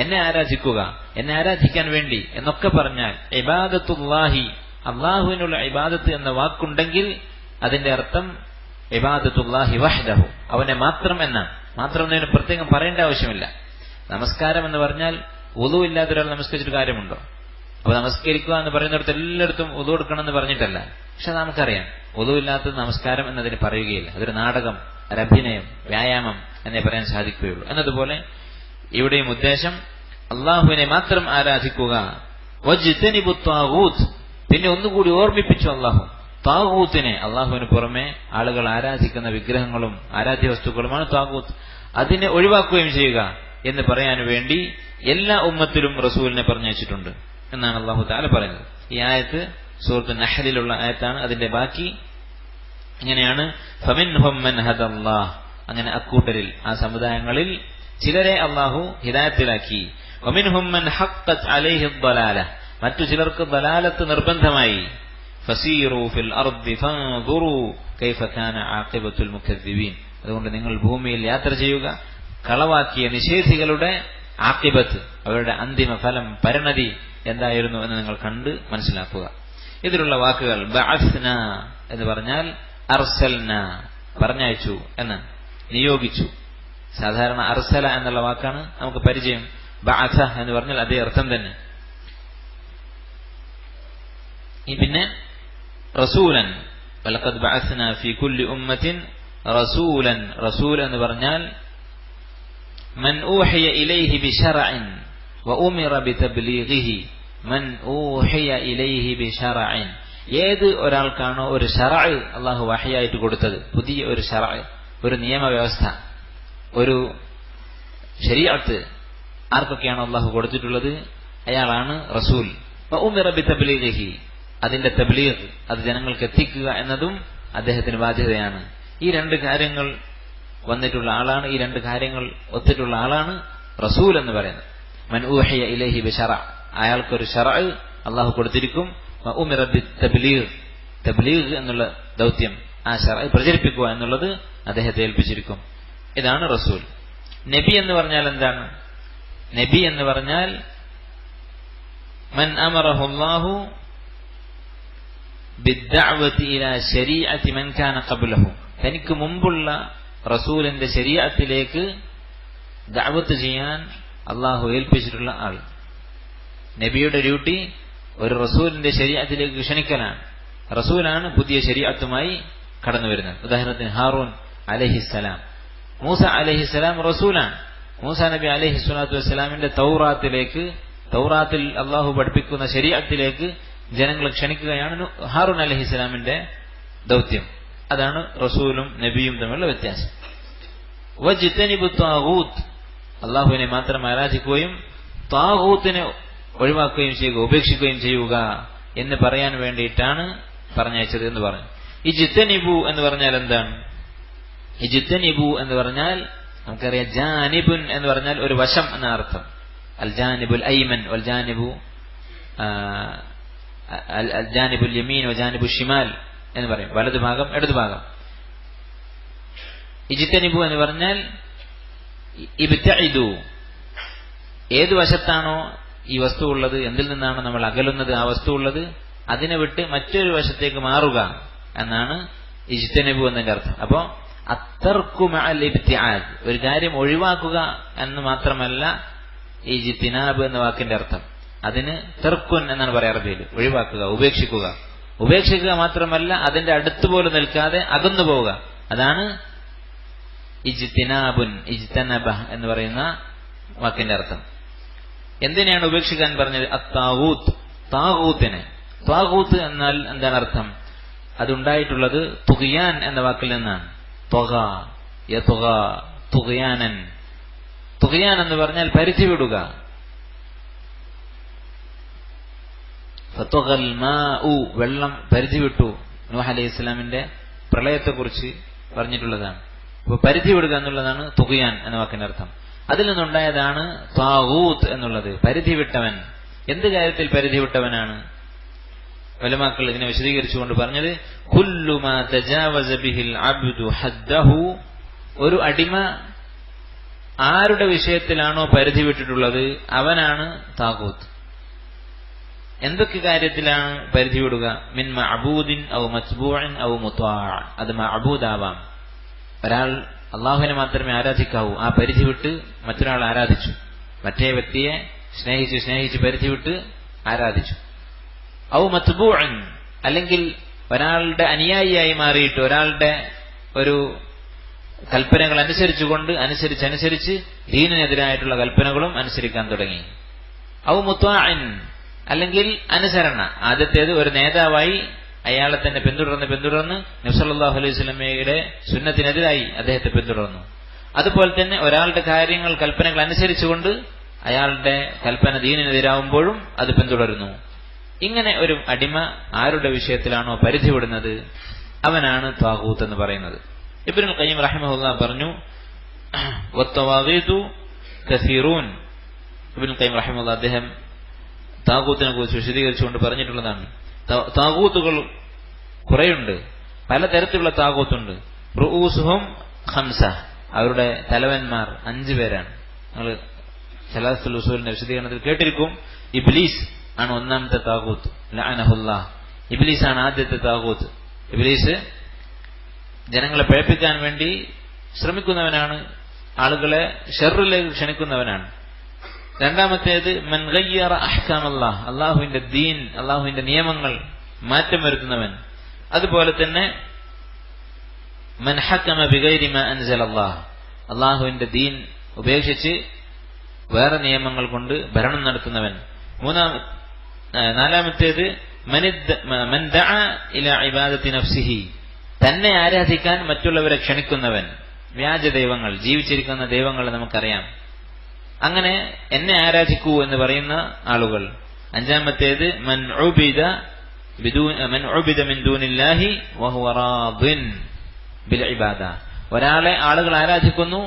എന്നെ ആരാധിക്കുക, എന്നെ ആരാധിക്കാൻ വേണ്ടി എന്നൊക്കെ പറഞ്ഞാൽ ഇബാദത്തുല്ലാഹി, അള്ളാഹുവിനുള്ള ഇബാദത്ത് എന്ന വാക്കുണ്ടെങ്കിൽ അതിന്റെ അർത്ഥം ഇബാദത്തുല്ലാഹി വഹ്ദഹു, അവനെ മാത്രം എന്നാണ്. മാത്രം എന്നതിന് പ്രത്യേകം പറയേണ്ട ആവശ്യമില്ല. നമസ്കാരം എന്ന് പറഞ്ഞാൽ വുളു ഇല്ലാത്ത ഒരാൾ നമസ്കരിച്ചിട്ട് കാര്യമുണ്ടോ? അപ്പൊ നമസ്കരിക്കുക എന്ന് പറയുന്നിടത്ത് എല്ലായിടത്തും വുളു എടുക്കണമെന്ന് പറഞ്ഞിട്ടല്ല. പക്ഷെ നമുക്കറിയാം വുളു ഇല്ലാത്തത് നമസ്കാരം എന്നതിന് പറയുകയില്ല. അതൊരു നാടകം, ഒരഭിനയം, വ്യായാമം എന്നേ പറയാൻ സാധിക്കുകയുള്ളൂ. എന്നതുപോലെ ഇവിടെയും ഉദ്ദേശം അള്ളാഹുവിനെ മാത്രം ആരാധിക്കുക. വജ്തനിബു ത്വാഗൂത്ത്, പിന്നെ ഒന്നുകൂടി ഓർമ്മിപ്പിച്ചു അള്ളാഹു താഗൂത്തിനെ, അള്ളാഹുവിന് പുറമെ ആളുകൾ ആരാധിക്കുന്ന വിഗ്രഹങ്ങളും ആരാധ്യ വസ്തുക്കളുമാണ് താഗൂത്ത്, അതിനെ ഒഴിവാക്കുകയും ചെയ്യുക എന്ന് പറയാൻ വേണ്ടി എല്ലാ ഉമ്മത്തിലും റസൂലിനെ പറഞ്ഞയച്ചിട്ടുണ്ട് എന്നാണ് അള്ളാഹു തആല പറയുന്നത്. ഈ ആയത്ത് സൂറത്ത് നഹ്ലിലുള്ള ആയത്താണ്. അതിന്റെ ബാക്കി ഇങ്ങനെയാണ്, ഫമിൻഹും മൻ ഹദല്ലാഹ്, അങ്ങനെ അക്കൂട്ടരിൽ, ആ സമുദായങ്ങളിൽ ചിലരെ അള്ളാഹു ഹിദായത്തിലാക്കി. വമിൻഹും മൻ ഹഖ്ഖത് അലൈഹി ദ്ദലാല, മറ്റു ചിലർക്ക് ദലാലത്ത് നിർബന്ധമായി. ഫസീറു ഫിൽ അർദി ഫൻദുറു കൈഫ കാന ആഖിബത്തുൽ മുകദ്ദിബീൻ, അതുകൊണ്ട് നിങ്ങൾ ഭൂമിയിൽ യാത്ര ചെയ്യുക, കളവാക്കിയ നിഷേധികളുടെ ആഖിബത്ത്, അവരുടെ അന്തിമ ഫലം, പരിണതി എന്തായിരുന്നു എന്ന് നിങ്ങൾ കണ്ട് മനസ്സിലാക്കുക. ഇതിലുള്ള വാക്കുകൾ ബഅസ്ന എന്ന് പറഞ്ഞാൽ അർസൽന, പറഞ്ഞയച്ചു എന്ന്, നിയോഗിച്ചു. സാധാരണ അർസല എന്നുള്ള വാക്കാണ് നമുക്ക് പരിചയം. ബഅസ എന്ന് പറഞ്ഞാൽ അതേ അർത്ഥം തന്നെ. പിന്നെ റസൂലൻ, വലഖദ് ബഅസ്ന ഫീ കുല്ലി ഉമ്മത്തിൻ റസൂലൻ, റസൂൽ എന്ന് പറഞ്ഞാൽ മൻ ഊഹിയ ഇലൈഹി ബിശറഇൻ വഉമിറ ബിതബ്ലീഗിഹി, മൻ ഊഹിയ ഇലൈഹി ബിശറഇൻ, ഏത് ഒരാൾക്കാണോ ഒരു ശറഅ് അല്ലാഹു വഹയായിട്ട് കൊടുത്തത്, പുതിയ ഒരു ശറഅ്, ഒരു നിയമവ്യവസ്ഥ, ഒരു ശരീഅത്ത് ആർക്കൊക്കെയാണോ അല്ലാഹു കൊടുത്തിട്ടുള്ളത് അയാളാണ് റസൂൽ. വഉമിറ ബിതബ്ലീഗിഹി, അതിന്റെ തബ്ലീഗ്, അത് ജനങ്ങൾക്ക് എത്തിക്കുക എന്നതും അദ്ദേഹത്തിന് ബാധ്യതയാണ്. ഈ രണ്ട് കാര്യങ്ങൾ വന്നിട്ടുള്ള ആളാണ്, ഈ രണ്ട് കാര്യങ്ങൾ ഒത്തിട്ടുള്ള ആളാണ് റസൂൽ എന്ന് പറയുന്നത്. മൻ ഊഹിയ ഇലൈഹി ബിശറ, അയാൾക്കൊരു ശറഅ് അല്ലാഹു കൊടുത്തിരിക്കും. വഉമിറ ബിതബ്ലീഗ്, തബ്ലീഗ് എന്നുള്ള ദൗത്യം, ആ ശറഅ് പ്രചരിപ്പിക്കുക എന്നുള്ളത് അദ്ദേഹത്തെ ഏൽപ്പിച്ചിരിക്കും. ഇതാണ് റസൂൽ. നബി എന്ന് പറഞ്ഞാൽ എന്താണ്? നബി എന്ന് പറഞ്ഞാൽ മൻ അമറഹുല്ലാഹു ബിദ്ദഅവതി ഇലാ ശരീഅതി മൻ കാന ഖബ്ലഹു, തനിക്ക് മുമ്പുള്ള റസൂലിന്റെ ശരീഅത്തിലേക്ക് ദഅവത്ത് ചെയ്യാൻ അള്ളാഹു ഏൽപ്പിച്ചിട്ടുള്ള ആൾ. നബിയുടെ ഡ്യൂട്ടി ഒരു റസൂലിന്റെ ശരീഅത്തിലേക്ക് ക്ഷണിക്കലാണ്. റസൂലാണ് പുതിയ ശരീഅത്തുമായി കടന്നു വരുന്നത്. ഉദാഹരണത്തിന് ഹാറൂൻ അലൈഹിസ്സലാം, മൂസ അലൈഹിസ്സലാം റസൂലാണ്. മൂസ നബി അലൈഹി സ്വലാത്തു വസ്സലാമിന്റെ തൗറാത്തിൽ അള്ളാഹു പഠിപ്പിക്കുന്ന ശരീഅത്തിലേക്ക് ജനങ്ങളെ ക്ഷണിക്കുകയാണ് ഹാറൂൻ അലൈഹിസ്സലാമിന്റെ ദൗത്യം. അതാണ് റസൂലും നബിയും തമ്മിലുള്ള വ്യത്യാസം. വജ്തനിബു ത്വാഗൂത്ത്, അള്ളാഹുവിനെ മാത്രം ആരാധിക്കുകയും ത്വാഗൂത്തിനെ ഒഴിവാക്കുകയും ചെയ്യുക, ഉപേക്ഷിക്കുകയും ചെയ്യുക എന്ന് പറയാൻ വേണ്ടിയിട്ടാണ് പറഞ്ഞയച്ചത് എന്ന് പറഞ്ഞു. ഇജ്തനിബു എന്ന് പറഞ്ഞാൽ എന്താണ്? ഇജ്തനിബു എന്ന് പറഞ്ഞാൽ നമുക്കറിയാം, ജാനിബുൻ എന്ന് പറഞ്ഞാൽ ഒരു വശം എന്ന അർത്ഥം. അൽ ജാനിബുൽ ഐമൻ വൽ ജാനിബു അൽ ജാനിബുൽ യമീൻ വ ജാനിബു ഷിമാൽ എന്ന് പറയും, വലതു ഭാഗം ഇടതു ഭാഗം. ഇജ്തനിബു എന്ന് പറഞ്ഞാൽ ഇബ്തഇദു, ഏത് വശത്താണോ ഈ വസ്തു ഉള്ളത്, എന്തിൽ നിന്നാണോ നമ്മൾ അകലുന്നത് ആ വസ്തു ഉള്ളത്, അതിനെ വിട്ട് മറ്റൊരു വശത്തേക്ക് മാറുക എന്നാണ് ഇജ്തനിബു എന്നതിന്റെ അർത്ഥം. അപ്പോ അത്തർക്കു മഅൽ ഇബ്തിആദ്, ഒരു കാര്യം ഒഴിവാക്കുക എന്ന് മാത്രമല്ല ഇജ്തിനാബ് എന്ന വാക്കിന്റെ അർത്ഥം. അതിന് തെർക്കുൻ എന്നാണ് പറയാ അറബിയിൽ, ഒഴിവാക്കുക, ഉപേക്ഷിക്കുക. ഉപേക്ഷിക്കുക മാത്രമല്ല, അതിന്റെ അടുത്ത് പോലും നിൽക്കാതെ അകന്നു പോവുക, അതാണ് ഇജ്തിനാബുൻ, ഇജ്തനബ എന്ന് പറയുന്ന വാക്കിന്റെ അർത്ഥം. എന്തിനാണ് ഉപേക്ഷിക്കാൻ പറഞ്ഞത്? അത്താഗൂത്ത്, താഗൂത്തിനെ. താഗൂത്ത് എന്നാൽ എന്താണ് അർത്ഥം? അതുണ്ടായിട്ടുള്ളത് തുഗ്യാൻ എന്ന വാക്കിൽ നിന്നാണ്. തുഗ്യാനൻ, തുഗ്യാൻ എന്ന് പറഞ്ഞാൽ പരിധി വിടുക. ഫത്വഗൽ മാഉ, വെള്ളം പരിധി വിട്ടു. നൂഹ് അലൈഹി ഇസ്ലാമിന്റെ പ്രളയത്തെക്കുറിച്ച് പറഞ്ഞിട്ടുള്ളതാണ്. അപ്പൊ പരിധി വിടുക എന്നുള്ളതാണ് തുഗ്യാൻ എന്ന വാക്കിന്റെ അർത്ഥം. അതിൽ നിന്നുണ്ടായതാണ് ത്വാഗൂത്ത് എന്നുള്ളത്, പരിധി വിട്ടവൻ. എന്ത് കാര്യത്തിൽ പരിധി വിട്ടവനാണ്? ഉലമാക്കൾ ഇതിനെ വിശദീകരിച്ചുകൊണ്ട് പറഞ്ഞത്, കുല്ലു മാ തജാവസ ബിഹിൽ അബ്ദു ഹദ്ദഹു, ഒരു അടിമ ആരുടെ വിഷയത്തിലാണോ പരിധി വിട്ടിട്ടുള്ളത് അവനാണ് താഗൂത്ത്. എന്തൊക്കെ കാര്യത്തിലാണ് പരിധി വിടുക? മിൻ മഅബൂദിൻ ഔ മത്ബൂഇൻ ഔ മുത്വാഅ, അത് മഅബൂദാവാം. ഒരാൾ അള്ളാഹുവിനെ മാത്രമേ ആരാധിക്കാവൂ, ആ പരിധി വിട്ട് മറ്റൊരാൾ ആരാധിച്ചു, മറ്റേ വ്യക്തിയെ സ്നേഹിച്ച് പരിധി വിട്ട് ആരാധിച്ചു. ഔ മത്ബൂഇൻ, അല്ലെങ്കിൽ ഒരാളുടെ അനുയായിയായി മാറിയിട്ട് ഒരാളുടെ ഒരു കൽപ്പനകൾ അനുസരിച്ച് ദീനിനെതിരായിട്ടുള്ള കൽപ്പനകളും അനുസരിക്കാൻ തുടങ്ങി. ഔ മുത്വാഇൻ, അല്ലെങ്കിൽ അനുസരണ. ആദ്യത്തേത് ഒരു നേതാവായി അയാളെ തന്നെ പിന്തുടർന്ന് നബി സല്ലല്ലാഹു അലൈഹി വസല്ലമയുടെ സുന്നത്തിനെതിരായി അദ്ദേഹത്തെ പിന്തുടർന്നു. അതുപോലെ തന്നെ ഒരാളുടെ കൽപ്പനകൾ അനുസരിച്ചുകൊണ്ട് അയാളുടെ കൽപ്പന ദീനിനെതിരാവുമ്പോഴും അത് പിന്തുടരുന്നു. ഇങ്ങനെ ഒരു അടിമ ആരുടെ വിഷയത്തിലാണോ പരിധി വിടുന്നത് അവനാണ് ത്വാഗൂത്ത് എന്ന് പറയുന്നത്. ഇബ്നുൽ ഖയ്യിം റഹിമഹുല്ലാഹ് പറഞ്ഞു, വത്തവാഗീതു കസീറൂൻ. ഇബ്നുൽ ഖയ്യിം റഹിമഹുല്ലാഹ് അദ്ദേഹം താഗൂത്തിനെ കുറിച്ച് വിശദീകരിച്ചുകൊണ്ട് പറഞ്ഞിട്ടുള്ളതാണ്, താഗൂത്തുകൾ കുറെയുണ്ട്, പലതരത്തിലുള്ള താഗൂത്തുണ്ട്. റുഊസുഹും ഖംസ, അവരുടെ തലവന്മാർ 5 പേരാണ്. നിങ്ങൾ സലാസുൽ ഉസൂലിന്റെ വിശദീകരണത്തിൽ കേട്ടിരിക്കും. ഇബ്ലീസ് ആണ് ഒന്നാമത്തെ താഗൂത്ത്, ലഅനഹുല്ലാഹ്. ഇബ്ലീസ് ആണ് ആദ്യത്തെ താഗൂത്ത്. ഇബ്ലീസ് ജനങ്ങളെ പിഴപ്പിക്കാൻ വേണ്ടി ശ്രമിക്കുന്നവനാണ്, ആളുകളെ ഷർറിലേക്ക് ക്ഷണിക്കുന്നവനാണ്. രണ്ടാമത്തേത് മൻ ഗയ്യറ അഹ്കാമല്ലാഹ്, അള്ളാഹുവിന്റെ ദീൻ, അള്ളാഹുവിന്റെ നിയമങ്ങൾ മാറ്റം വരുത്തുന്നവൻ. അതുപോലെ തന്നെ മൻ ഹക്കമ ബിഗൈരി മാ അൻസലല്ലാഹ്, അള്ളാഹുവിന്റെ ദീൻ ഉപേക്ഷിച്ച് വേറെ നിയമങ്ങൾ കൊണ്ട് ഭരണം നടത്തുന്നവൻ. നാലാമത്തേത് മൻ ദഅ ഇലാ ഇബാദത്തി നഫ്സിഹി, തന്നെ ആരാധിക്കാൻ മറ്റുള്ളവരെ ക്ഷണിക്കുന്നവൻ. വ്യാജ ദൈവങ്ങൾ, ജീവിച്ചിരിക്കുന്ന ദൈവങ്ങളെ നമുക്കറിയാം, അങ്ങനെ എന്നെ ആരാധിക്കൂ എന്ന് പറയുന്ന ആളുകൾ. അഞ്ചാമത്തേത് മൻ ഉബിദ മിൻ ദൂനില്ലാഹി വഹുവ റാദിൻ ബിൽ ഇബാദ, ഒരാളെ ആളുകൾ ആരാധിക്കുന്നു,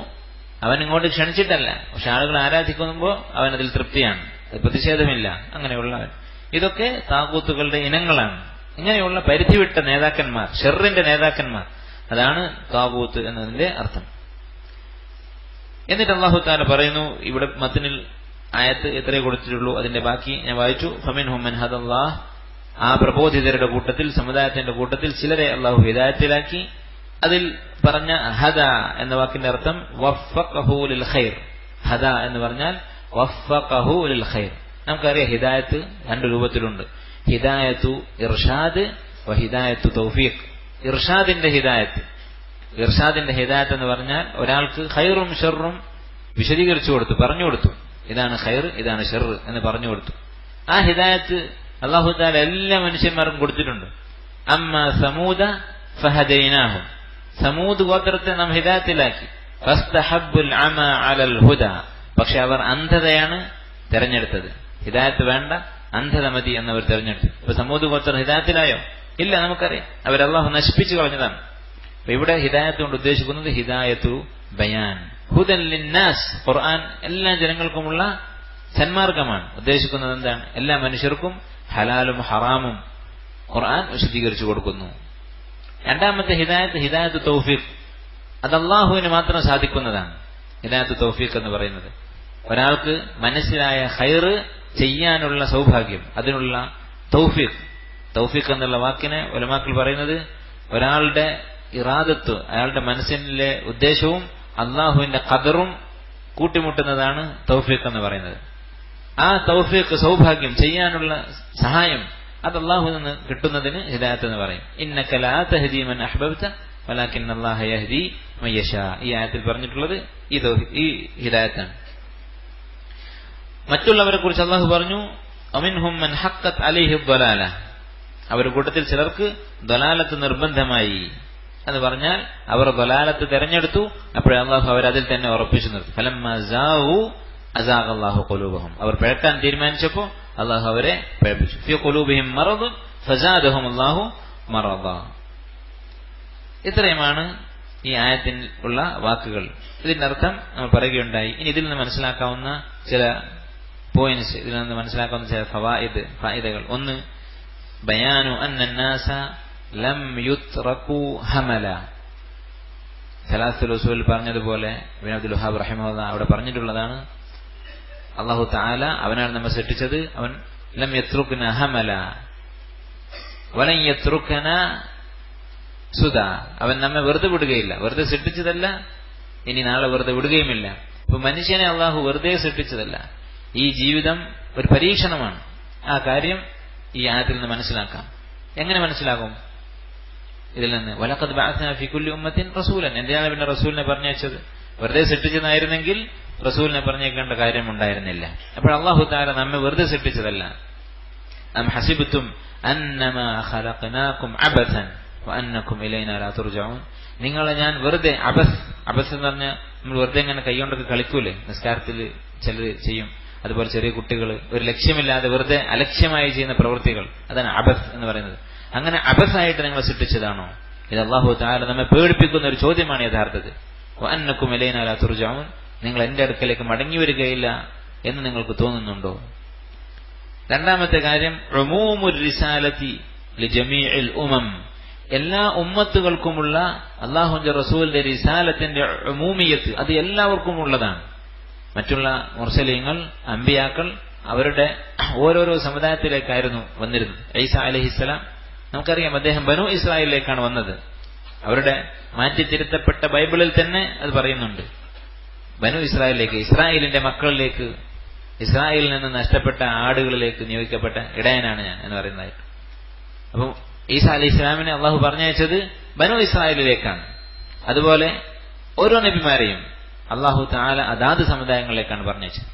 അവൻ ഇങ്ങോട്ട് ക്ഷണിച്ചിട്ടല്ല, പക്ഷെ ആളുകൾ ആരാധിക്കുമ്പോൾ അവൻ അതിൽ തൃപ്തിയാണ്, പ്രതിഷേധമില്ല, അങ്ങനെയുള്ളവൻ. ഇതൊക്കെ താഗൂത്തുകളുടെ ഇനങ്ങളാണ്. ഇങ്ങനെയുള്ള പരിധിവിട്ട നേതാക്കന്മാർ, ഷെറിന്റെ നേതാക്കന്മാർ, അതാണ് താഗൂത്ത് എന്നതിന്റെ അർത്ഥം. എന്നിട്ട് അല്ലാഹു തആല പറയുന്നു, ഇവിടെ മത്നിൽ ആയത്ത് എത്രയേ കൊടുത്തിട്ടുള്ളൂ, അതിന്റെ ബാക്കി ഞാൻ വായിച്ചു. ഫമിൻഹും മൻ ഹദല്ലാഹ്, ആ പ്രബോധിതരുടെ കൂട്ടത്തിൽ, സമുദായത്തിന്റെ കൂട്ടത്തിൽ ചിലരെ അല്ലാഹു ഹിദായത്തിലാക്കി. അതിൽ പറഞ്ഞ ഹദ എന്ന വാക്കിന്റെ അർത്ഥം വഫഖഹു ലിൽ ഖൈർ. ഹദ എന്ന് പറഞ്ഞാൽ വഫഖഹു ലിൽ ഖൈർ. നമുക്കറിയാം ഹിദായത്ത് 2 രൂപത്തിലുണ്ട്, ഹിദായത്തു ഇർഷാദ് വ ഹിദായത്തു തൗഫീഖ്. ഇർഷാദിന്റെ ഹിദായത്ത് എന്ന് പറഞ്ഞാൽ ഒരാൾക്ക് ഖൈറും ഷർറും വിശദീകരിച്ചു കൊടുത്തു, പറഞ്ഞു കൊടുത്തു, ഇതാണ് ഖൈർ, ഇതാണ് ഷർ എന്ന് പറഞ്ഞു കൊടുത്തു. ആ ഹിദായത്ത് അല്ലാഹു തആല എല്ലാ മനുഷ്യന്മാർക്കും കൊടുത്തിട്ടുണ്ട്. അമ്മ സമൂദ ഫഹദൈനാഹും, സമൂദ് ഗോത്രത്തെ നാം ഹിദായത്തിലാക്കി. ഫസ്തഹബ്ബുൽ അമ അലൽ ഹുദ, പക്ഷെ അവർ അന്ധതയാണ് തെരഞ്ഞെടുത്തത്. ഹിദായത്ത് വേണ്ട, അന്ധത മതി എന്നവർ തെരഞ്ഞെടുത്തു. ഇപ്പൊ സമൂദ് ഗോത്രം ഹിദായത്തിലായോ? ഇല്ല, നമുക്കറിയാം, അവർ അല്ലാഹു നശിപ്പിച്ചു കളഞ്ഞതാണ്. അപ്പൊ ഇവിടെ ഹിദായത്ത് കൊണ്ട് ഉദ്ദേശിക്കുന്നത് ഹിദായത്തു ബയാൻ, ഹുദൻ ലിന്നാസ്. ഖുർആൻ എല്ലാ ജനങ്ങൾക്കുമുള്ള സന്മാർഗമാണ്. ഉദ്ദേശിക്കുന്നത് എന്താണ്? എല്ലാ മനുഷ്യർക്കും ഹലാലും ഹറാമും ഖുർആൻ വിശദീകരിച്ചു കൊടുക്കുന്നു. രണ്ടാമത്തെ ഹിദായത്ത് തൗഫീഖ്, അത് അല്ലാഹുവിന് മാത്രം സാധിക്കുന്നതാണ്. ഹിദായത്ത് തൗഫീഖ് എന്ന് പറയുന്നത് ഒരാൾക്ക് മനസ്സിലായ ഖൈറ് ചെയ്യാനുള്ള സൗഭാഗ്യം, അതിനുള്ള തൗഫീഖ്. തൗഫീഖ് എന്നുള്ള വാക്കിനെ ഉലമാക്കൾ പറയുന്നത് ഒരാളുടെ ഇറാദത്ത്, അയാളുടെ മനസ്സിലെ ഉദ്ദേശവും അള്ളാഹുവിന്റെ ഖദറും കൂട്ടിമുട്ടുന്നതാണ് തൗഫീഖ് എന്ന് പറയുന്നത്. ആ തൗഫീഖ്, സൗഭാഗ്യം ചെയ്യാനുള്ള സഹായം, അത് അള്ളാഹുവിൽ നിന്ന് കിട്ടുന്നതിന് ഹിദായത്ത് എന്ന് പറയും. ഇന്നക ലാ തഹ്ദീ മൻ അഹ്ബബ്ത വലാകിന്ന അല്ലാഹ യഹ്ദീ മൻ യശാ. ഈ ആയത്തിൽ പറഞ്ഞിട്ടുള്ളത് ഈ ഹിദായത്താണ്. മറ്റുള്ളവരെ കുറിച്ച് അള്ളാഹു പറഞ്ഞു, അമിൻഹും മൻ ഹഖ്ഖത് അലൈഹി ദ്വലാല, അവരുടെ കൂട്ടത്തിൽ ചിലർക്ക് ദ്വലാലത്ത് നിർബന്ധമായി എന്ന് പറഞ്ഞാൽ അവർ ദ്വലാലത്ത് തെരഞ്ഞെടുത്തു, അപ്പോഴേ അള്ളാഹു അവരതിൽ തന്നെ ഉറപ്പിച്ചു നിർത്തി. ഫലമ്മ സാഉ അസാഖ അല്ലാഹു ഖുലൂബഹും, അവർ പിഴക്കാൻ തീരുമാനിച്ചപ്പോൾ അള്ളാഹു അവരെ പഴപ്പിച്ചു. ഫീ ഖുലൂബിഹിം മറദുൻ ഫസാദഹും അല്ലാഹു മറദ. ഇത്രയുമാണ് ഈ ആയത്തിൽ ഉള്ള വാക്കുകൾ. ഇതിന്റെ അർത്ഥം നമ്മൾ പറയുകയുണ്ടായി. ഇനി ഇതിൽ നിന്ന് മനസ്സിലാക്കാവുന്ന ചില പോയിന്റ്സ്, ഇതിൽ നിന്ന് മനസ്സിലാക്കാവുന്ന ചില ഫായിദകൾ. ഒന്ന്, ബയാനു അന്നന്നാസ ലം യുത്രകു ഹമല. സലാത്തുൽ ഉസൂൽ പറഞ്ഞതുപോലെ ഇബ്നു അബ്ദുൽ വഹാബ് റഹിമഹുല്ലാഹ് അവിടെ പറഞ്ഞിട്ടുള്ളതാണ്. അല്ലാഹു തആല അവനാണ് നമ്മെ സൃഷ്ടിച്ചത്. അവൻ ലം യത്രുക്ന ഹമല വലൻ യത്രുക്കന സുദാ. അവൻ നമ്മെ വെറുതെ വിടുകയില്ല. വെറുതെ സൃഷ്ടിച്ചതല്ല, ഇനി നാളെ വെറുതെ വിടുകയുമില്ല. ഇപ്പൊ മനുഷ്യനെ അള്ളാഹു വെറുതെ സൃഷ്ടിച്ചതല്ല. ഈ ജീവിതം ഒരു പരീക്ഷണമാണ്. ആ കാര്യം ഈ ആയത്തിൽ നിന്ന് മനസ്സിലാക്കാം. എങ്ങനെ മനസ്സിലാകും? ഇതിൽ നിന്ന് വലഖദ് ബഅസ്നാ ഫീ കുല്ലി ഉമ്മത്തിൻ റസൂലൻ. എന്തിനാണ് പിന്നെ റസൂലിനെ പറഞ്ഞയച്ചത്? വെറുതെ സൃഷ്ടിച്ചതായിരുന്നെങ്കിൽ റസൂലിനെ പറഞ്ഞേക്കേണ്ട കാര്യം ഉണ്ടായിരുന്നില്ല. അപ്പോൾ അല്ലാഹു തആല നമ്മെ വെറുതെ സൃഷ്ടിച്ചതല്ല. അം ഹസിബ്തും അന്നമാ ഖലഖനാകും അബസൻ വഅന്നകും ഇലൈനാ ലാ തുർജഊൻ. നിങ്ങളെ ഞാൻ വെറുതെ അബസ് എന്ന് പറഞ്ഞാൽ നമ്മൾ വെറുതെ ഇങ്ങനെ കൈകൊണ്ടൊക്കെ കളിക്കൂലേ, നിസ്കാരത്തിൽ ചിലർ ചെയ്യും. അതുപോലെ ചെറിയ കുട്ടികൾ ഒരു ലക്ഷ്യമില്ലാതെ വെറുതെ അലക്ഷ്യമായി ചെയ്യുന്ന പ്രവൃത്തികൾ, അതാണ് അബസ് എന്ന് പറയുന്നത്. അങ്ങനെ അബസായിട്ട് നിങ്ങളെ സൃഷ്ടിച്ചതാണോ? ഇത് അല്ലാഹു തആല നമ്മെ പേടിപ്പിക്കുന്ന ഒരു ചോദ്യമാണ് യഥാർത്ഥത്തിൽ. വഅന്നകും ഇലൈനാ ലാ തുർജഊൻ. നിങ്ങൾ എന്റെ അടുക്കലേക്ക് മടങ്ങി വരികയില്ല എന്ന് നിങ്ങൾക്ക് തോന്നുന്നുണ്ടോ? രണ്ടാമത്തെ കാര്യം, ഉമൂമുർ റിസാലത്തി ലിജമീഇൽ ഉമം. എല്ലാ ഉമ്മത്തുകൾക്കുമുള്ള അല്ലാഹുവിന്റെ റസൂലിന്റെ റിസാലത്തിന്റെ ഉമൂമിയത്ത്, അത് എല്ലാവർക്കും ഉള്ളതാണ്. മറ്റുള്ള മുർസലീങ്ങൾ, അമ്പിയാക്കൾ അവരുടെ ഓരോരോ സമുദായത്തിലേക്കായിരുന്നു വന്നിരുന്നത്. ഈസാ അലൈഹിസ്സലാം നമുക്കറിയാം, അദ്ദേഹം ബനു ഇസ്രായേലിലേക്കാണ് വന്നത്. അവരുടെ മാറ്റിത്തിരുത്തപ്പെട്ട ബൈബിളിൽ തന്നെ അത് പറയുന്നുണ്ട്. ബനു ഇസ്രായേലിലേക്ക്, ഇസ്രായേലിന്റെ മക്കളിലേക്ക്, ഇസ്രായേലിൽ നിന്ന് നഷ്ടപ്പെട്ട ആടുകളിലേക്ക് നിയോഗിക്കപ്പെട്ട ഇടയനാണ് ഞാൻ എന്ന് പറയുന്നതായിട്ട്. അപ്പം ഈസാ അലൈഹി ഇസ്ലാമിനെ അള്ളാഹു പറഞ്ഞയച്ചത് ബനു ഇസ്രായേലിലേക്കാണ്. അതുപോലെ ഓരോ നബിമാരെയും അള്ളാഹു തആല അതാത് സമുദായങ്ങളിലേക്കാണ് പറഞ്ഞയച്ചത്.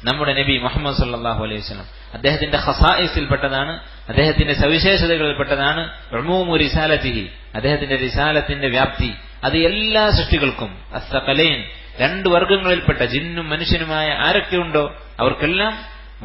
നമ്മുടെ നബി മുഹമ്മദ് സല്ലല്ലാഹു അലൈഹി വസല്ലം അദ്ദേഹത്തിന്റെ ഖസായിസിൽപ്പെട്ടതാണ്, അദ്ദേഹത്തിന്റെ സവിശേഷതകളിൽപ്പെട്ടതാണ് ഉമൂമു റിസാലത്തിഹി, അദ്ദേഹത്തിന്റെ റിസാലത്തിന്റെ വ്യാപ്തി. അത് എല്ലാ സൃഷ്ടികൾക്കും, അസ്സഖലൈൻ, രണ്ട് വർഗങ്ങളിൽപ്പെട്ട ജിന്നും മനുഷ്യനുമായ ആരൊക്കെയുണ്ടോ അവർക്കെല്ലാം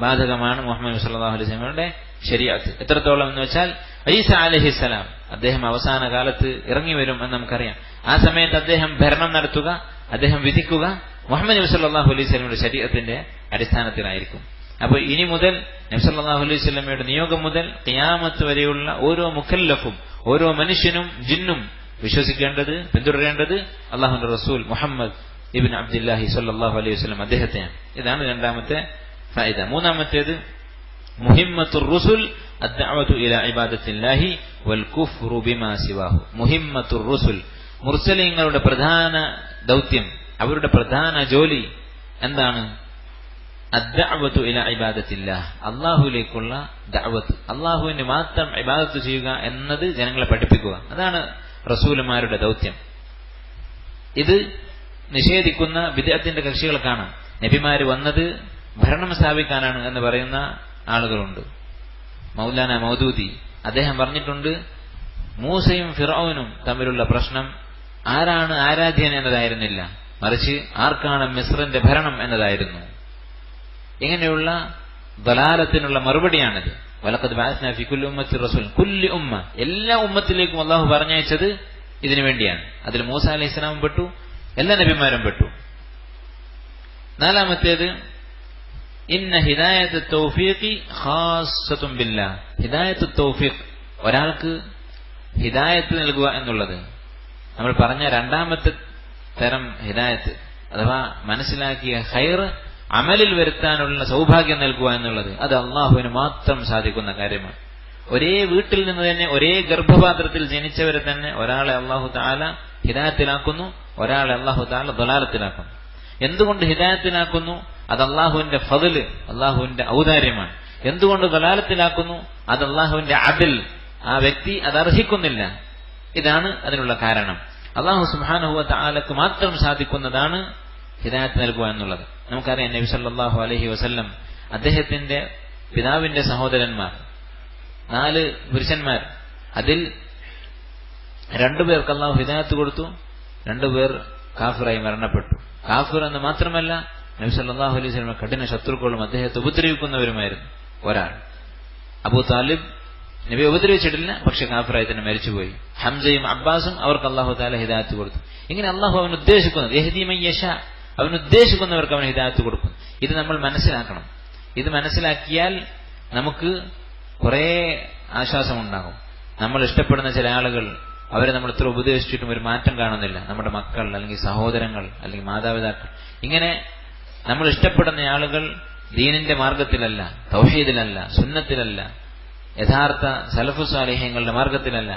ബാധകമാണ് മുഹമ്മദ് സല്ലല്ലാഹു അലൈഹി വസല്ലമയുടെ ശരീഅത്ത്. എത്രത്തോളം എന്ന് വെച്ചാൽ ഈസാ അലൈഹിസ്സലാം അദ്ദേഹം അവസാന കാലത്ത് ഇറങ്ങി വരും എന്ന് നമുക്കറിയാം. ആ സമയത്ത് അദ്ദേഹം ഭരണം നടത്തുക, അദ്ദേഹം വിധിക്കുക മുഹമ്മദ് നബി സല്ലല്ലാഹു അലൈഹി വസല്ലമയുടെ ശരീഅത്തിന്റെ അടിസ്ഥാനത്തിലായിരിക്കും. അപ്പോൾ ഇനി മുതൽ നബി സല്ലല്ലാഹു അലൈഹി വസല്ലമയുടെ നിയോഗം മുതൽ ഖിയാമത്ത് വരെയുള്ള ഓരോ മുക്കല്ലഫും, ഓരോ മനുഷ്യനും ജിന്നും വിശ്വസിക്കേണ്ടത്, പിന്തുടരേണ്ടത് അല്ലാഹുവിന്റെ റസൂൽ മുഹമ്മദ് ഇബ്നു അബ്ദുല്ലാഹി സല്ലല്ലാഹു അലൈഹി വസല്ലം അദ്ദേഹത്തെയാണ്. ഇതാണ് രണ്ടാമത്തെ ഫായിദ. മൂന്നാമത്തേത്, മുഹിമ്മത്തുർ റുസുൽ അദ്ദഅവതു ഇലാ ഇബാദത്തില്ലാഹി വൽ കുഫ്റു ബിമാ സിവാഹു. മുഹിമ്മത്തുർ റുസുൽ, മുർസലീങ്ങളുടെ പ്രധാന ദൗത്യം, അവരുടെ പ്രധാന ജോലി എന്താണ്? അദ്ദഅവതു ഇലാ ഇബാദത്തില്ലാഹ്, അല്ലാഹുവിലേക്കുള്ള ദഅവത്ത്, അല്ലാഹുവിന് മാത്രം ഇബാദത്ത് ചെയ്യുക എന്നത് ജനങ്ങളെ പഠിപ്പിക്കുക. അതാണ് റസൂലുമാരുടെ ദൗത്യം. ഇത് നിഷേധിക്കുന്ന ബിദ്അത്തിന്റെ കക്ഷികൾ കാണാം. നബിമാര് വന്നത് ഭരണം സ്ഥാപിക്കാനാണ് എന്ന് പറയുന്ന ആളുകളുണ്ട്. മൗലാന മൗദൂദി അദ്ദേഹം പറഞ്ഞിട്ടുണ്ട്, മൂസയും ഫിർഔനും തമ്മിലുള്ള പ്രശ്നം ആരാണ് ആരാധ്യൻ എന്നതായിരുന്നില്ല, മറിച്ച് ആർക്കാണ് മിസ്റിന്റെ ഭരണം എന്നതായിരുന്നു. ഇങ്ങനെയുള്ള ദലാലത്തിനുള്ള മറുപടിയാണിത്. വലഖദ് ബഅസ്നാ ഫീ കുല്ലി ഉമ്മത്തിൻ റസൂൽ, കുല്ലി ഉമ്മ, എല്ലാ ഉമ്മത്തിലേക്കും അല്ലാഹു പറഞ്ഞയച്ചത് ഇതിനു വേണ്ടിയാണ്. അതിൽ മൂസ അലൈഹിസ്സലാമും പെട്ടു, എല്ലാ നബിമാരും പെട്ടു. നാലാമത്തേത്, ഇന്ന ഹിദായത്ത് തൗഫീഖി ഖാസ്സത്തുൻ ബില്ലാഹ്. ഹിദായത്ത് തൗഫീഖ്, ഒരാൾക്ക് ഹിദായത്ത് നൽകുക എന്നുള്ളത്, നമ്മൾ പറഞ്ഞ രണ്ടാമത്തെ തരം ഹിദായത്ത് അഥവാ മനസ്സിലാക്കിയ ഖൈർ അമലിൽ വരുത്താനുള്ള സൗഭാഗ്യം നൽകുക എന്നുള്ളത്, അത് അള്ളാഹുവിന് മാത്രം സാധിക്കുന്ന കാര്യമാണ്. ഒരേ വീട്ടിൽ നിന്ന് തന്നെ, ഒരേ ഗർഭപാത്രത്തിൽ ജനിച്ചവരെ തന്നെ ഒരാളെ അള്ളാഹു തആല ഹിദായത്തിലാക്കുന്നു, ഒരാളെ അള്ളാഹു തആല ദലാലത്തിലാക്കുന്നു. എന്തുകൊണ്ട് ഹിദായത്തിലാക്കുന്നു? അത് അള്ളാഹുവിന്റെ ഫദ്ല്, അള്ളാഹുവിന്റെ ഔദാര്യമാണ്. എന്തുകൊണ്ട് ദലാലത്തിലാക്കുന്നു? അത് അള്ളാഹുവിന്റെ അദൽ, ആ വ്യക്തി അത് അർഹിക്കുന്നില്ല. ഇതാണ് അതിനുള്ള കാരണം. അള്ളാഹു സുബ്ഹാനഹു വ തആലക്ക് മാത്രം സാധിക്കുന്നതാണ് ഹിദായത്ത് നൽകുക എന്നുള്ളത്. നമുക്കറിയാം, നബി സല്ലല്ലാഹു അലൈഹി വസല്ലം അദ്ദേഹത്തിന്റെ പിതാവിന്റെ സഹോദരന്മാർ 4 പുരുഷന്മാർ, അതിൽ 2 പേർക്ക് അള്ളാഹു ഹിദായത്ത് കൊടുത്തു, 2 പേർ കാഫിറായി മരണപ്പെട്ടു. കാഫിർ എന്ന് മാത്രമല്ല, നബി സല്ലല്ലാഹു അലൈഹി വസല്ലം കഠിന ശത്രുക്കളും അദ്ദേഹത്തെ ഉപദ്രവിക്കുന്നവരുമായിരുന്നു. ഒരാൾ. അബൂ താലിബ് നബി ഉപദ്രവിച്ചിട്ടില്ല, പക്ഷെ കാഫിറായി തന്നെ മരിച്ചുപോയി. ഹംസയും അബ്ബാസും അവർക്ക് അല്ലാഹു തആല ഹിദായത്ത് കൊടുത്തു. ഇങ്ങനെ അല്ലാഹു അവൻ ഉദ്ദേശിക്കുന്നത് യഹ്ദി മൻ യശാ, അവൻ ഉദ്ദേശിക്കുന്നവർക്ക് അവൻ ഹിദായത്ത് കൊടുക്കും. ഇത് നമ്മൾ മനസ്സിലാക്കണം. ഇത് മനസ്സിലാക്കിയാൽ നമുക്ക് കുറെ ആശ്വാസമുണ്ടാകും. നമ്മൾ ഇഷ്ടപ്പെടുന്ന ചില ആളുകൾ, അവരെ നമ്മൾ ഇത്ര ഉപദേശിച്ചിട്ടും ഒരു മാറ്റം കാണുന്നില്ല. നമ്മുടെ മക്കൾ അല്ലെങ്കിൽ സഹോദരങ്ങൾ അല്ലെങ്കിൽ മാതാപിതാക്കൾ, ഇങ്ങനെ നമ്മൾ ഇഷ്ടപ്പെടുന്ന ആളുകൾ ദീനിന്റെ മാർഗത്തിലല്ല, തൗഹീദിലല്ല, സുന്നത്തിലല്ല, യഥാർത്ഥ സലഫു സാലിഹ്യങ്ങളുടെ മാർഗത്തിലല്ല,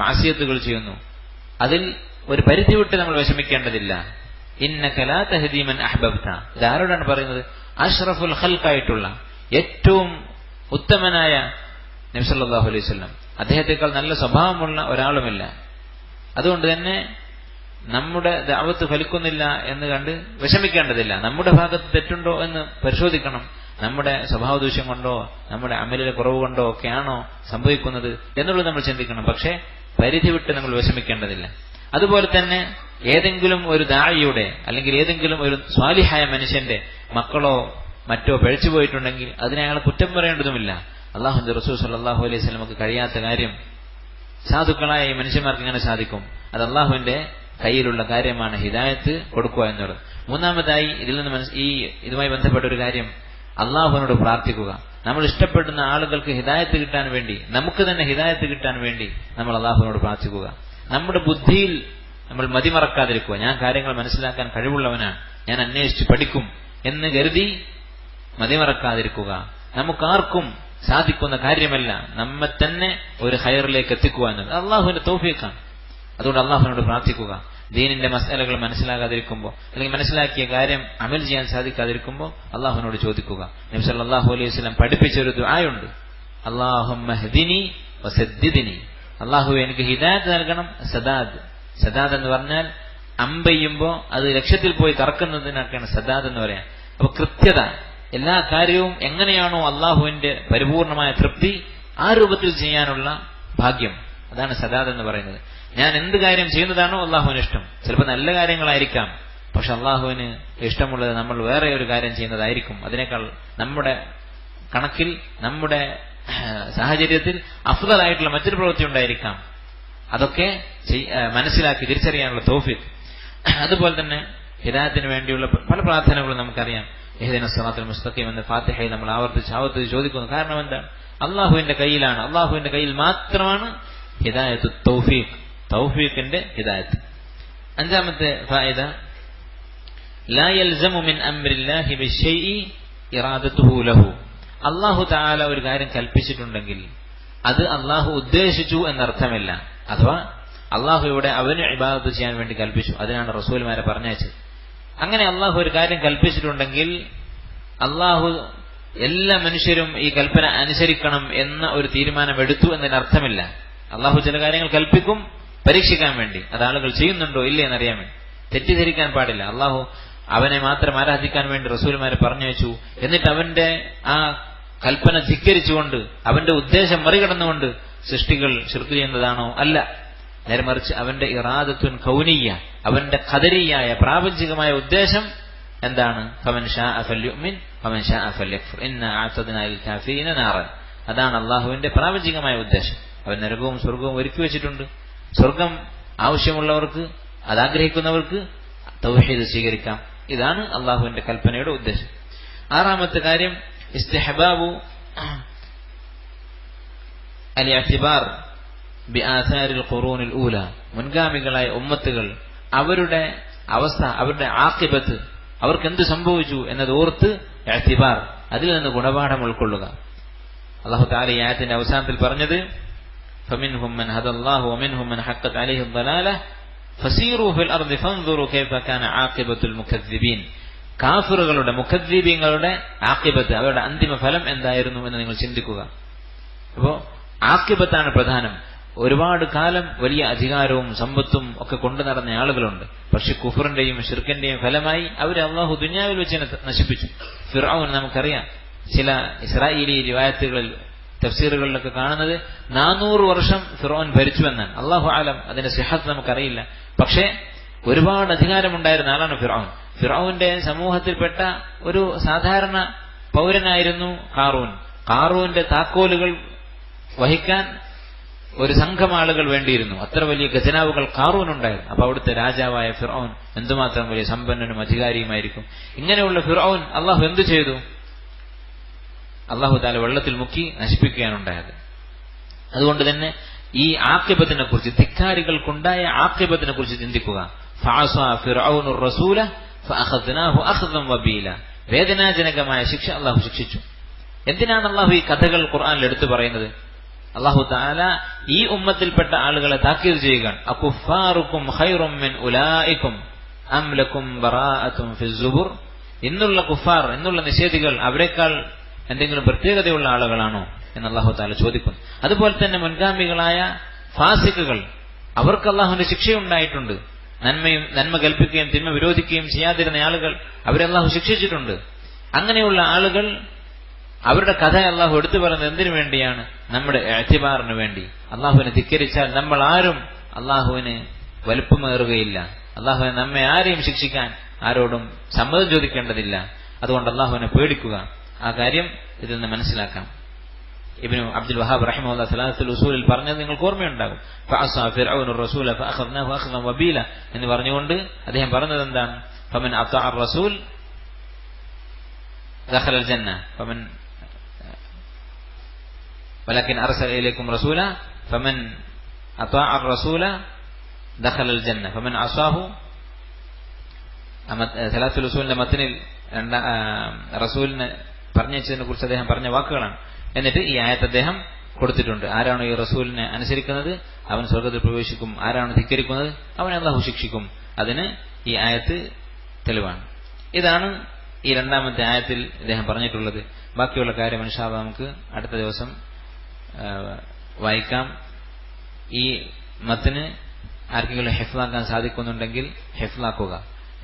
മാസിയത്തുകൾ ചെയ്യുന്നു. അതിൽ ഒരു പരിധി വിട്ട് നമ്മൾ വിഷമിക്കേണ്ടതില്ല. ഇന്നക ലാ തഹ്ദീ മൻ അഹ്ബബ്ത. ഇതാരോടാണ് പറയുന്നത്? അഷ്റഫുൽ ഖൽഖായിട്ടുള്ള ഏറ്റവും ഉത്തമനായ നബി സല്ലല്ലാഹു അലൈഹി വസല്ലം, അദ്ദേഹത്തെക്കാൾ നല്ല സ്വഭാവമുള്ള ഒരാളുമില്ല. അതുകൊണ്ട് തന്നെ നമ്മുടെ ദഅവത്ത് ഫലിക്കുന്നില്ല എന്ന് കണ്ട് വിഷമിക്കേണ്ടതില്ല. നമ്മുടെ ഭാഗത്ത് തെറ്റുണ്ടോ എന്ന് പരിശോധിക്കണം. നമ്മുടെ സ്വഭാവ ദൂഷ്യം കൊണ്ടോ നമ്മുടെ അമലിലെ കുറവ് കൊണ്ടോ ഒക്കെയാണോ സംഭവിക്കുന്നത് എന്നുള്ളത് നമ്മൾ ചിന്തിക്കണം. പക്ഷേ പരിധി വിട്ട് നമ്മൾ വിഷമിക്കേണ്ടതില്ല. അതുപോലെ തന്നെ ഏതെങ്കിലും ഒരു ദാഇയുടെ അല്ലെങ്കിൽ ഏതെങ്കിലും ഒരു സ്വാലിഹായ മനുഷ്യന്റെ മക്കളോ മറ്റോ പഴിച്ചു പോയിട്ടുണ്ടെങ്കിൽ അതിനെ അയാളെ കുറ്റം പറയേണ്ടതുമില്ല. അല്ലാഹുവിന്റെ റസൂൽ സല്ലല്ലാഹു അലൈഹി വസല്ലമക്ക് കഴിയാത്ത കാര്യം സാധുക്കളായ ഈ മനുഷ്യന്മാർക്ക് എങ്ങനെ സാധിക്കും? അത് അല്ലാഹുവിന്റെ കയ്യിലുള്ള കാര്യമാണ് ഹിദായത്ത് കൊടുക്കുക എന്നുള്ളത്. മൂന്നാമതായി ഇതിൽ നിന്ന് ഇതുമായി ബന്ധപ്പെട്ട ഒരു കാര്യം, അള്ളാഹുവിനോട് പ്രാർത്ഥിക്കുക. നമ്മൾ ഇഷ്ടപ്പെടുന്ന ആളുകൾക്ക് ഹിദായത്ത് കിട്ടാൻ വേണ്ടി, നമുക്ക് തന്നെ ഹിദായത്ത് കിട്ടാൻ വേണ്ടി നമ്മൾ അള്ളാഹുവിനോട് പ്രാർത്ഥിക്കുക. നമ്മുടെ ബുദ്ധിയിൽ നമ്മൾ മതിമറക്കാതിരിക്കുക. ഞാൻ കാര്യങ്ങൾ മനസ്സിലാക്കാൻ കഴിവുള്ളവനാണ്, ഞാൻ അന്വേഷിച്ച് പഠിക്കും എന്ന് കരുതി മതിമറക്കാതിരിക്കുക. നമുക്കാർക്കും സാധിക്കുന്ന കാര്യമല്ല നമ്മെ തന്നെ ഒരു ഖൈറിലേക്ക് എത്തിക്കുക എന്നത് അള്ളാഹുവിന്റെ തൗഫീഖാണ്. അതുകൊണ്ട് അള്ളാഹുവിനോട് പ്രാർത്ഥിക്കുക. ദീനിന്റെ മസലകൾ മനസ്സിലാകാതിരിക്കുമ്പോൾ അല്ലെങ്കിൽ മനസ്സിലാക്കിയ കാര്യം അമൽ ചെയ്യാൻ സാധിക്കാതിരിക്കുമ്പോൾ അള്ളാഹുവിനോട് ചോദിക്കുക. നബി സല്ലല്ലാഹു അലൈഹി വസല്ലം പഠിപ്പിച്ച ഒരു ദുആയുണ്ട്, അല്ലാഹുമ്മ ഹ്ദിനി വസദ്ദിദ്നി. അള്ളാഹുവേ എനിക്ക് ഹിദായത്ത് നൽകണം. സദാദ് എന്ന് പറഞ്ഞാൽ അമ്പെയ്യുമ്പോൾ അത് ലക്ഷ്യത്തിൽ പോയി തറക്കുന്നതിനൊക്കെയാണ് സദാദ് എന്ന് പറയാം. അപ്പൊ കൃത്യത, എല്ലാ കാര്യവും എങ്ങനെയാണോ അള്ളാഹുവിന്റെ പരിപൂർണമായ തൃപ്തി ആ രൂപത്തിൽ ചെയ്യാനുള്ള ഭാഗ്യം, അതാണ് സദാദ് എന്ന് പറയുന്നത്. ഞാൻ എന്ത് കാര്യം ചെയ്യുന്നതാണോ അള്ളാഹുവിന് ഇഷ്ടം. ചിലപ്പോൾ നല്ല കാര്യങ്ങളായിരിക്കാം, പക്ഷെ അള്ളാഹുവിന് ഇഷ്ടമുള്ളത് നമ്മൾ വേറെ ഒരു കാര്യം ചെയ്യുന്നതായിരിക്കും. അതിനേക്കാൾ നമ്മുടെ കണക്കിൽ നമ്മുടെ സാഹചര്യത്തിൽ അഫ്ദലായിട്ടുള്ള മറ്റൊരു പ്രവൃത്തി ഉണ്ടായിരിക്കാം. അതൊക്കെ മനസ്സിലാക്കി തിരിച്ചറിയാനുള്ള തൗഫീഖ്. അതുപോലെ തന്നെ ഹിദായത്തിന് വേണ്ടിയുള്ള പല പ്രാർത്ഥനകളും നമുക്കറിയാം. ഇഹ്ദിനസ് സിറാത്തൽ മുസ്തഖീം എന്ന ഫാത്തിഹയിൽ നമ്മൾ ആവർത്തിച്ച് ചോദിക്കുന്നു. കാരണം എന്താണ്? അള്ളാഹുവിന്റെ കയ്യിലാണ്, അള്ളാഹുവിന്റെ കയ്യിൽ മാത്രമാണ് ഹിദായത്തു തൗഫീഖ്, തൗഫീഖിന്റെ ഹിദായത്ത്. അഞ്ചാമത്തെ ഫായിദ, ലാ യൽസമു മിൻ അംരില്ലാഹി ബിശൈഇ ഇറാദത്തുഹു ലഹു. അല്ലാഹു തആല ഒരു കാര്യം കൽപ്പിച്ചിട്ടുണ്ടെങ്കിൽ അത് അല്ലാഹു ഉദ്ദേശിച്ചു എന്നർത്ഥമില്ല. അഥവാ അല്ലാഹു ഇവിടെ അവന് ഇബാദത്ത് ചെയ്യാൻ വേണ്ടി കൽപ്പിച്ചു, അതിനാണ് റസൂൽമാരെ പറഞ്ഞയച്ചത്. അങ്ങനെ അല്ലാഹു ഒരു കാര്യം കൽപ്പിച്ചിട്ടുണ്ടെങ്കിൽ അല്ലാഹു എല്ലാ മനുഷ്യരും ഈ കൽപ്പന അനുസരിക്കണം എന്ന ഒരു തീരുമാനം എടുത്തു എന്നതിനർത്ഥമില്ല. അല്ലാഹു ചില കാര്യങ്ങൾ കൽപ്പിക്കും പരീക്ഷിക്കാൻ വേണ്ടി, അത് ആളുകൾ ചെയ്യുന്നുണ്ടോ ഇല്ലേ എന്നറിയാൻ വേണ്ടി. തെറ്റിദ്ധരിക്കാൻ പാടില്ല. അല്ലാഹു അവനെ മാത്രം ആരാധിക്കാൻ വേണ്ടി റസൂൽമാരെ പറഞ്ഞു വെച്ചു, എന്നിട്ട് അവന്റെ ആ കൽപ്പന ധിക്കരിച്ചുകൊണ്ട് അവന്റെ ഉദ്ദേശം മറികടന്നുകൊണ്ട് സൃഷ്ടികൾ ശിർക്ക് ചെയ്യുന്നതാണോ? അല്ല. നേരെ മറിച്ച് അവന്റെ ഇറാദത്തുൻ കൗനിയ്യ, അവന്റെ ഖദരിയായ പ്രാപഞ്ചികമായ ഉദ്ദേശം എന്താണ്? ഫമൻ ശാഅ ഫൽയുമിൻ വമൻ ശാഅ ഫൽയക്ഫുർ ഇന്നാ അഅതദ്നാ ലിൽ കാഫിരീന നാറൻ. അതാണ് അല്ലാഹുവിന്റെ പ്രാപഞ്ചികമായ ഉദ്ദേശം. അവൻ നരകവും സ്വർഗവും ഒരുക്കി വെച്ചിട്ടുണ്ട്. സ്വർഗം ആവശ്യമുള്ളവർക്ക്, അതാഗ്രഹിക്കുന്നവർക്ക് തൗഹീദ് സ്വീകരിക്കാം. ഇതാണ് അള്ളാഹുവിന്റെ കൽപ്പനയുടെ ഉദ്ദേശം. ആറാമത്തെ കാര്യം, ഇസ്തിഹ്ബാബു അൽ-ഇഅ്തിബാർ ബിആഥാരിൽ ഖുറൂനിൽ ഊല. മുൻഗാമികളായ ഉമ്മത്തുകൾ അവരുടെ അവസ്ഥ, അവരുടെ ആഖിബത്ത്, അവർക്ക് എന്ത് സംഭവിച്ചു എന്നത് ഓർത്ത് ഇഅ്തിബാർ, അതിൽ നിന്ന് ഗുണപാഠം ഉൾക്കൊള്ളുക. അല്ലാഹു തആല ഈ ആയത്തിന്റെ അവസാനത്തിൽ പറഞ്ഞത്, فمنهم من هدى الله ومنهم من حقت عليه الضلالة فسيروا في الأرض فانظروا كيف كان عاقبة المكذبين. കാഫിറുകളുടെ, മുകദ്ദിബീങ്ങളുടെ ആഖിബത്ത്, അവരുടെ അന്തിമ ഫലം എന്തായിരുന്നു എന്ന് നിങ്ങൾ ചിന്തിക്കുക. അപ്പോ ആഖിബത്താണ് പ്രധാനം. ഒരുപാട് കാലം വലിയ അധികാരവും സമ്പത്തും ഒക്കെ കൊണ്ടു നടന്ന ആളുകളുണ്ട്. പക്ഷെ കുഫറിന്റെയും ഷിർക്കിന്റെയും ഫലമായി അവരെ അള്ളാഹു ദുനിയാവിൽ വെച്ച് നശിപ്പിച്ചു. ഫിർഔൻ നമുക്കറിയാം. ചില ഇസ്രായേലി റിവായത്തുകളിൽ, തഫ്സീറുകളിലൊക്കെ കാണുന്നത് 400 വർഷം ഫിർഔൻ ഭരിച്ചുവെന്നാണ്. അല്ലാഹു ആലം, അതിന്റെ സിഹത്ത് നമുക്കറിയില്ല. പക്ഷേ ഒരുപാട് അധികാരമുണ്ടായിരുന്ന ആളാണ് ഫിർഔൻ. ഫിർഔന്റെ സമൂഹത്തിൽപ്പെട്ട ഒരു സാധാരണ പൗരനായിരുന്നു ഖാറൂൻ. ഖാറൂന്റെ താക്കോലുകൾ വഹിക്കാൻ ഒരു സംഘം ആളുകൾ വേണ്ടിയിരുന്നു. അത്ര വലിയ ഖജനാവുകൾ ഖാറൂനുണ്ടായിരുന്നു. അപ്പൊ അവിടുത്തെ രാജാവായ ഫിർഔൻ എന്തുമാത്രം വലിയ സമ്പന്നനും അധികാരിയുമായിരിക്കും. ഇങ്ങനെയുള്ള ഫിർഔൻ അള്ളാഹു എന്തു ചെയ്തു? അള്ളാഹു തആല വെള്ളത്തിൽ മുക്കി നശിപ്പിക്കുകയാണുണ്ടായത്. അതുകൊണ്ട് തന്നെ ഈ ആഖിബത്തിനെ കുറിച്ച്, ധിക്കാരികൾക്കുണ്ടായ ആഖിബത്തിനെ കുറിച്ച് ചിന്തിക്കുക. ഫഅസാ ഫിർഔനുർ റസൂല ഫഅഖദ്നാഹു അഖ്ദൻ വബീല. വേദനാജനകമായ ശിക്ഷ അള്ളാഹു ശിക്ഷിച്ചു. എന്തിനാണ് അള്ളാഹു ഈ കഥകൾ ഖുർആനിൽ എടുത്തു പറയുന്നത്? അല്ലാഹു തആല ഈ ഉമ്മത്തിൽപ്പെട്ട ആളുകളെ താക്കീത് ചെയ്യുകയാണ്. അകുഫാറുക്കും ഖൈറും മിൻ ഉലൈക്കും അം ലക്കും ബറാഅത്തുൻ ഫിസ്സുബുർ. ഇന്നുള്ള കുഫാർ, ഇന്നുള്ള നിഷേധികൾ അവരെക്കാൾ എന്തെങ്കിലും പ്രത്യേകതയുള്ള ആളുകളാണോ എന്ന് അല്ലാഹു തആല ചോദിക്കുന്നു. അതുപോലെ തന്നെ മുൻഗാമികളായ ഫാസിഖുകൾ, അവർക്ക് അല്ലാഹുവിന്റെ ശിക്ഷയുണ്ടായിട്ടുണ്ട്. നന്മ കൽപ്പിക്കുകയും തിന്മ വിരോധിക്കുകയും ചെയ്യാതിരുന്ന ആളുകൾ, അവരെ അല്ലാഹു ശിക്ഷിച്ചിട്ടുണ്ട്. അങ്ങനെയുള്ള ആളുകൾ, അവരുടെ കഥ അള്ളാഹു എടുത്തു പറയുന്നത് എന്തിനു വേണ്ടിയാണ്? നമ്മുടെ ഇഅ്തിബാറിന് വേണ്ടി. അള്ളാഹുവിനെ ധിക്കരിച്ചാൽ നമ്മൾ ആരും അള്ളാഹുവിന് വലുപ്പമേറുകയില്ല. അള്ളാഹുവിനെ നമ്മെ ആരെയും ശിക്ഷിക്കാൻ ആരോടും സമ്മതം ചോദിക്കേണ്ടതില്ല. അതുകൊണ്ട് അള്ളാഹുവിനെ പേടിക്കുക. ആ കാര്യം ഇതിൽ നിന്ന് മനസ്സിലാക്കാം. ഇബ്നു അബ്ദുൽ വഹാബ് റഹിമഹുല്ലാഹ് സലാത്തുൽ ഉസൂലിൽ പറഞ്ഞത് നിങ്ങൾക്ക് ഓർമ്മയുണ്ടാകും. ഫഅസാ ഫിർഔനുർ റസൂല ഫഅഖദ്നാഹു അഖ്ദൻ വബീല എന്ന് പറഞ്ഞുകൊണ്ട് അദ്ദേഹം പറഞ്ഞത് എന്താണ്? ഫമൻ അതാഅ റസൂൽ ദഖലൽ ജന്ന ഫമൻ വലകിൻ അർസല ഇലൈക്കും റസൂല ഫമൻ അതാഅ റസൂല ദഖലൽ ജന്ന ഫമൻ അസാഹു. സലാത്തുൽ ഉസൂലിന്റെ മത്നിൽ റസൂലിനെ പറഞ്ഞതിനെ കുറിച്ച് അദ്ദേഹം പറഞ്ഞ വാക്കുകളാണ്. എന്നിട്ട് ഈ ആയത്ത് അദ്ദേഹം കൊടുത്തിട്ടുണ്ട്. ആരാണോ ഈ റസൂലിനെ അനുസരിക്കുന്നത് അവൻ സ്വർഗ്ഗത്തിൽ പ്രവേശിക്കും, ആരാണോ ധിക്കരിക്കുന്നത് അവനെ അല്ലാഹു ശിക്ഷിക്കും. അതിന് ഈ ആയത്ത് തെളിവാണ്. ഇതാണ് ഈ രണ്ടാമത്തെ ആയത്തിൽ ഇദ്ദേഹം പറഞ്ഞിട്ടുള്ളത്. ബാക്കിയുള്ള കാര്യം ഇൻഷാ അല്ലാഹ് നമുക്ക് അടുത്ത ദിവസം വായിക്കാം. ഈ മത്ന് ആർക്കെങ്കിലും ഹിഫ്ളാക്കാൻ സാധിക്കുന്നുണ്ടെങ്കിൽ ഹിഫ്ളാക്കുക.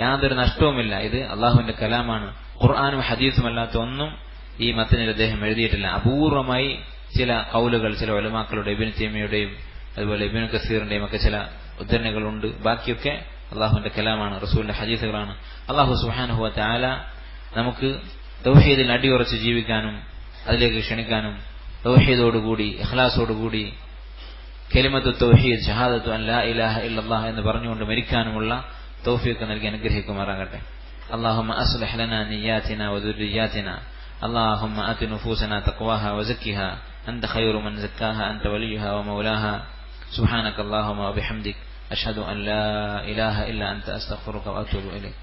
യാതൊരു നഷ്ടവുമില്ല. ഇത് അള്ളാഹുവിന്റെ കലാമാണ്. ഖുർആനും ഹദീസും അല്ലാത്ത ഒന്നും ഈ മത്നിൽ അദ്ദേഹം എഴുതിയിട്ടില്ല. അപൂർവമായി ചില ഖൗലുകൾ ചില ഉലമാക്കളുടെ, ഇബ്നു തൈമിയ്യയുടെയും അതുപോലെ ഇബ്നു കസീറിന്റെയും ഒക്കെ ചില ഉദ്ധരണികളുണ്ട്. ബാക്കിയൊക്കെ അള്ളാഹുവിന്റെ കലാമാണ്, റസൂലിന്റെ ഹദീസുകളാണ്. അള്ളാഹു സുബ്ഹാനഹു വ തആല നമുക്ക് തൗഹീദിൽ അടിയുറച്ച് ജീവിക്കാനും അതിലേക്ക് ക്ഷണിക്കാനും തൗഹീദോടുകൂടി ഇഖ്ലാസോടുകൂടി കലിമത്തു തൗഹീദ് ഷഹാദത്തു അൻ ലാ ഇലാഹ ഇല്ലല്ലാഹ് എന്ന് പറഞ്ഞുകൊണ്ട് മരിക്കാനുമുള്ള തൗഫീഖ് നൽകി അനുഗ്രഹിക്കുമാറാകട്ടെ. اللهم أصلح لنا نياتنا وذرياتنا. اللهم آت نفوسنا تقواها وزكها أنت خير من زكاها أنت وليها ومولاها. سبحانك اللهم وبحمدك أشهد أن لا إله إلا أنت أستغفرك وأتوب إليك.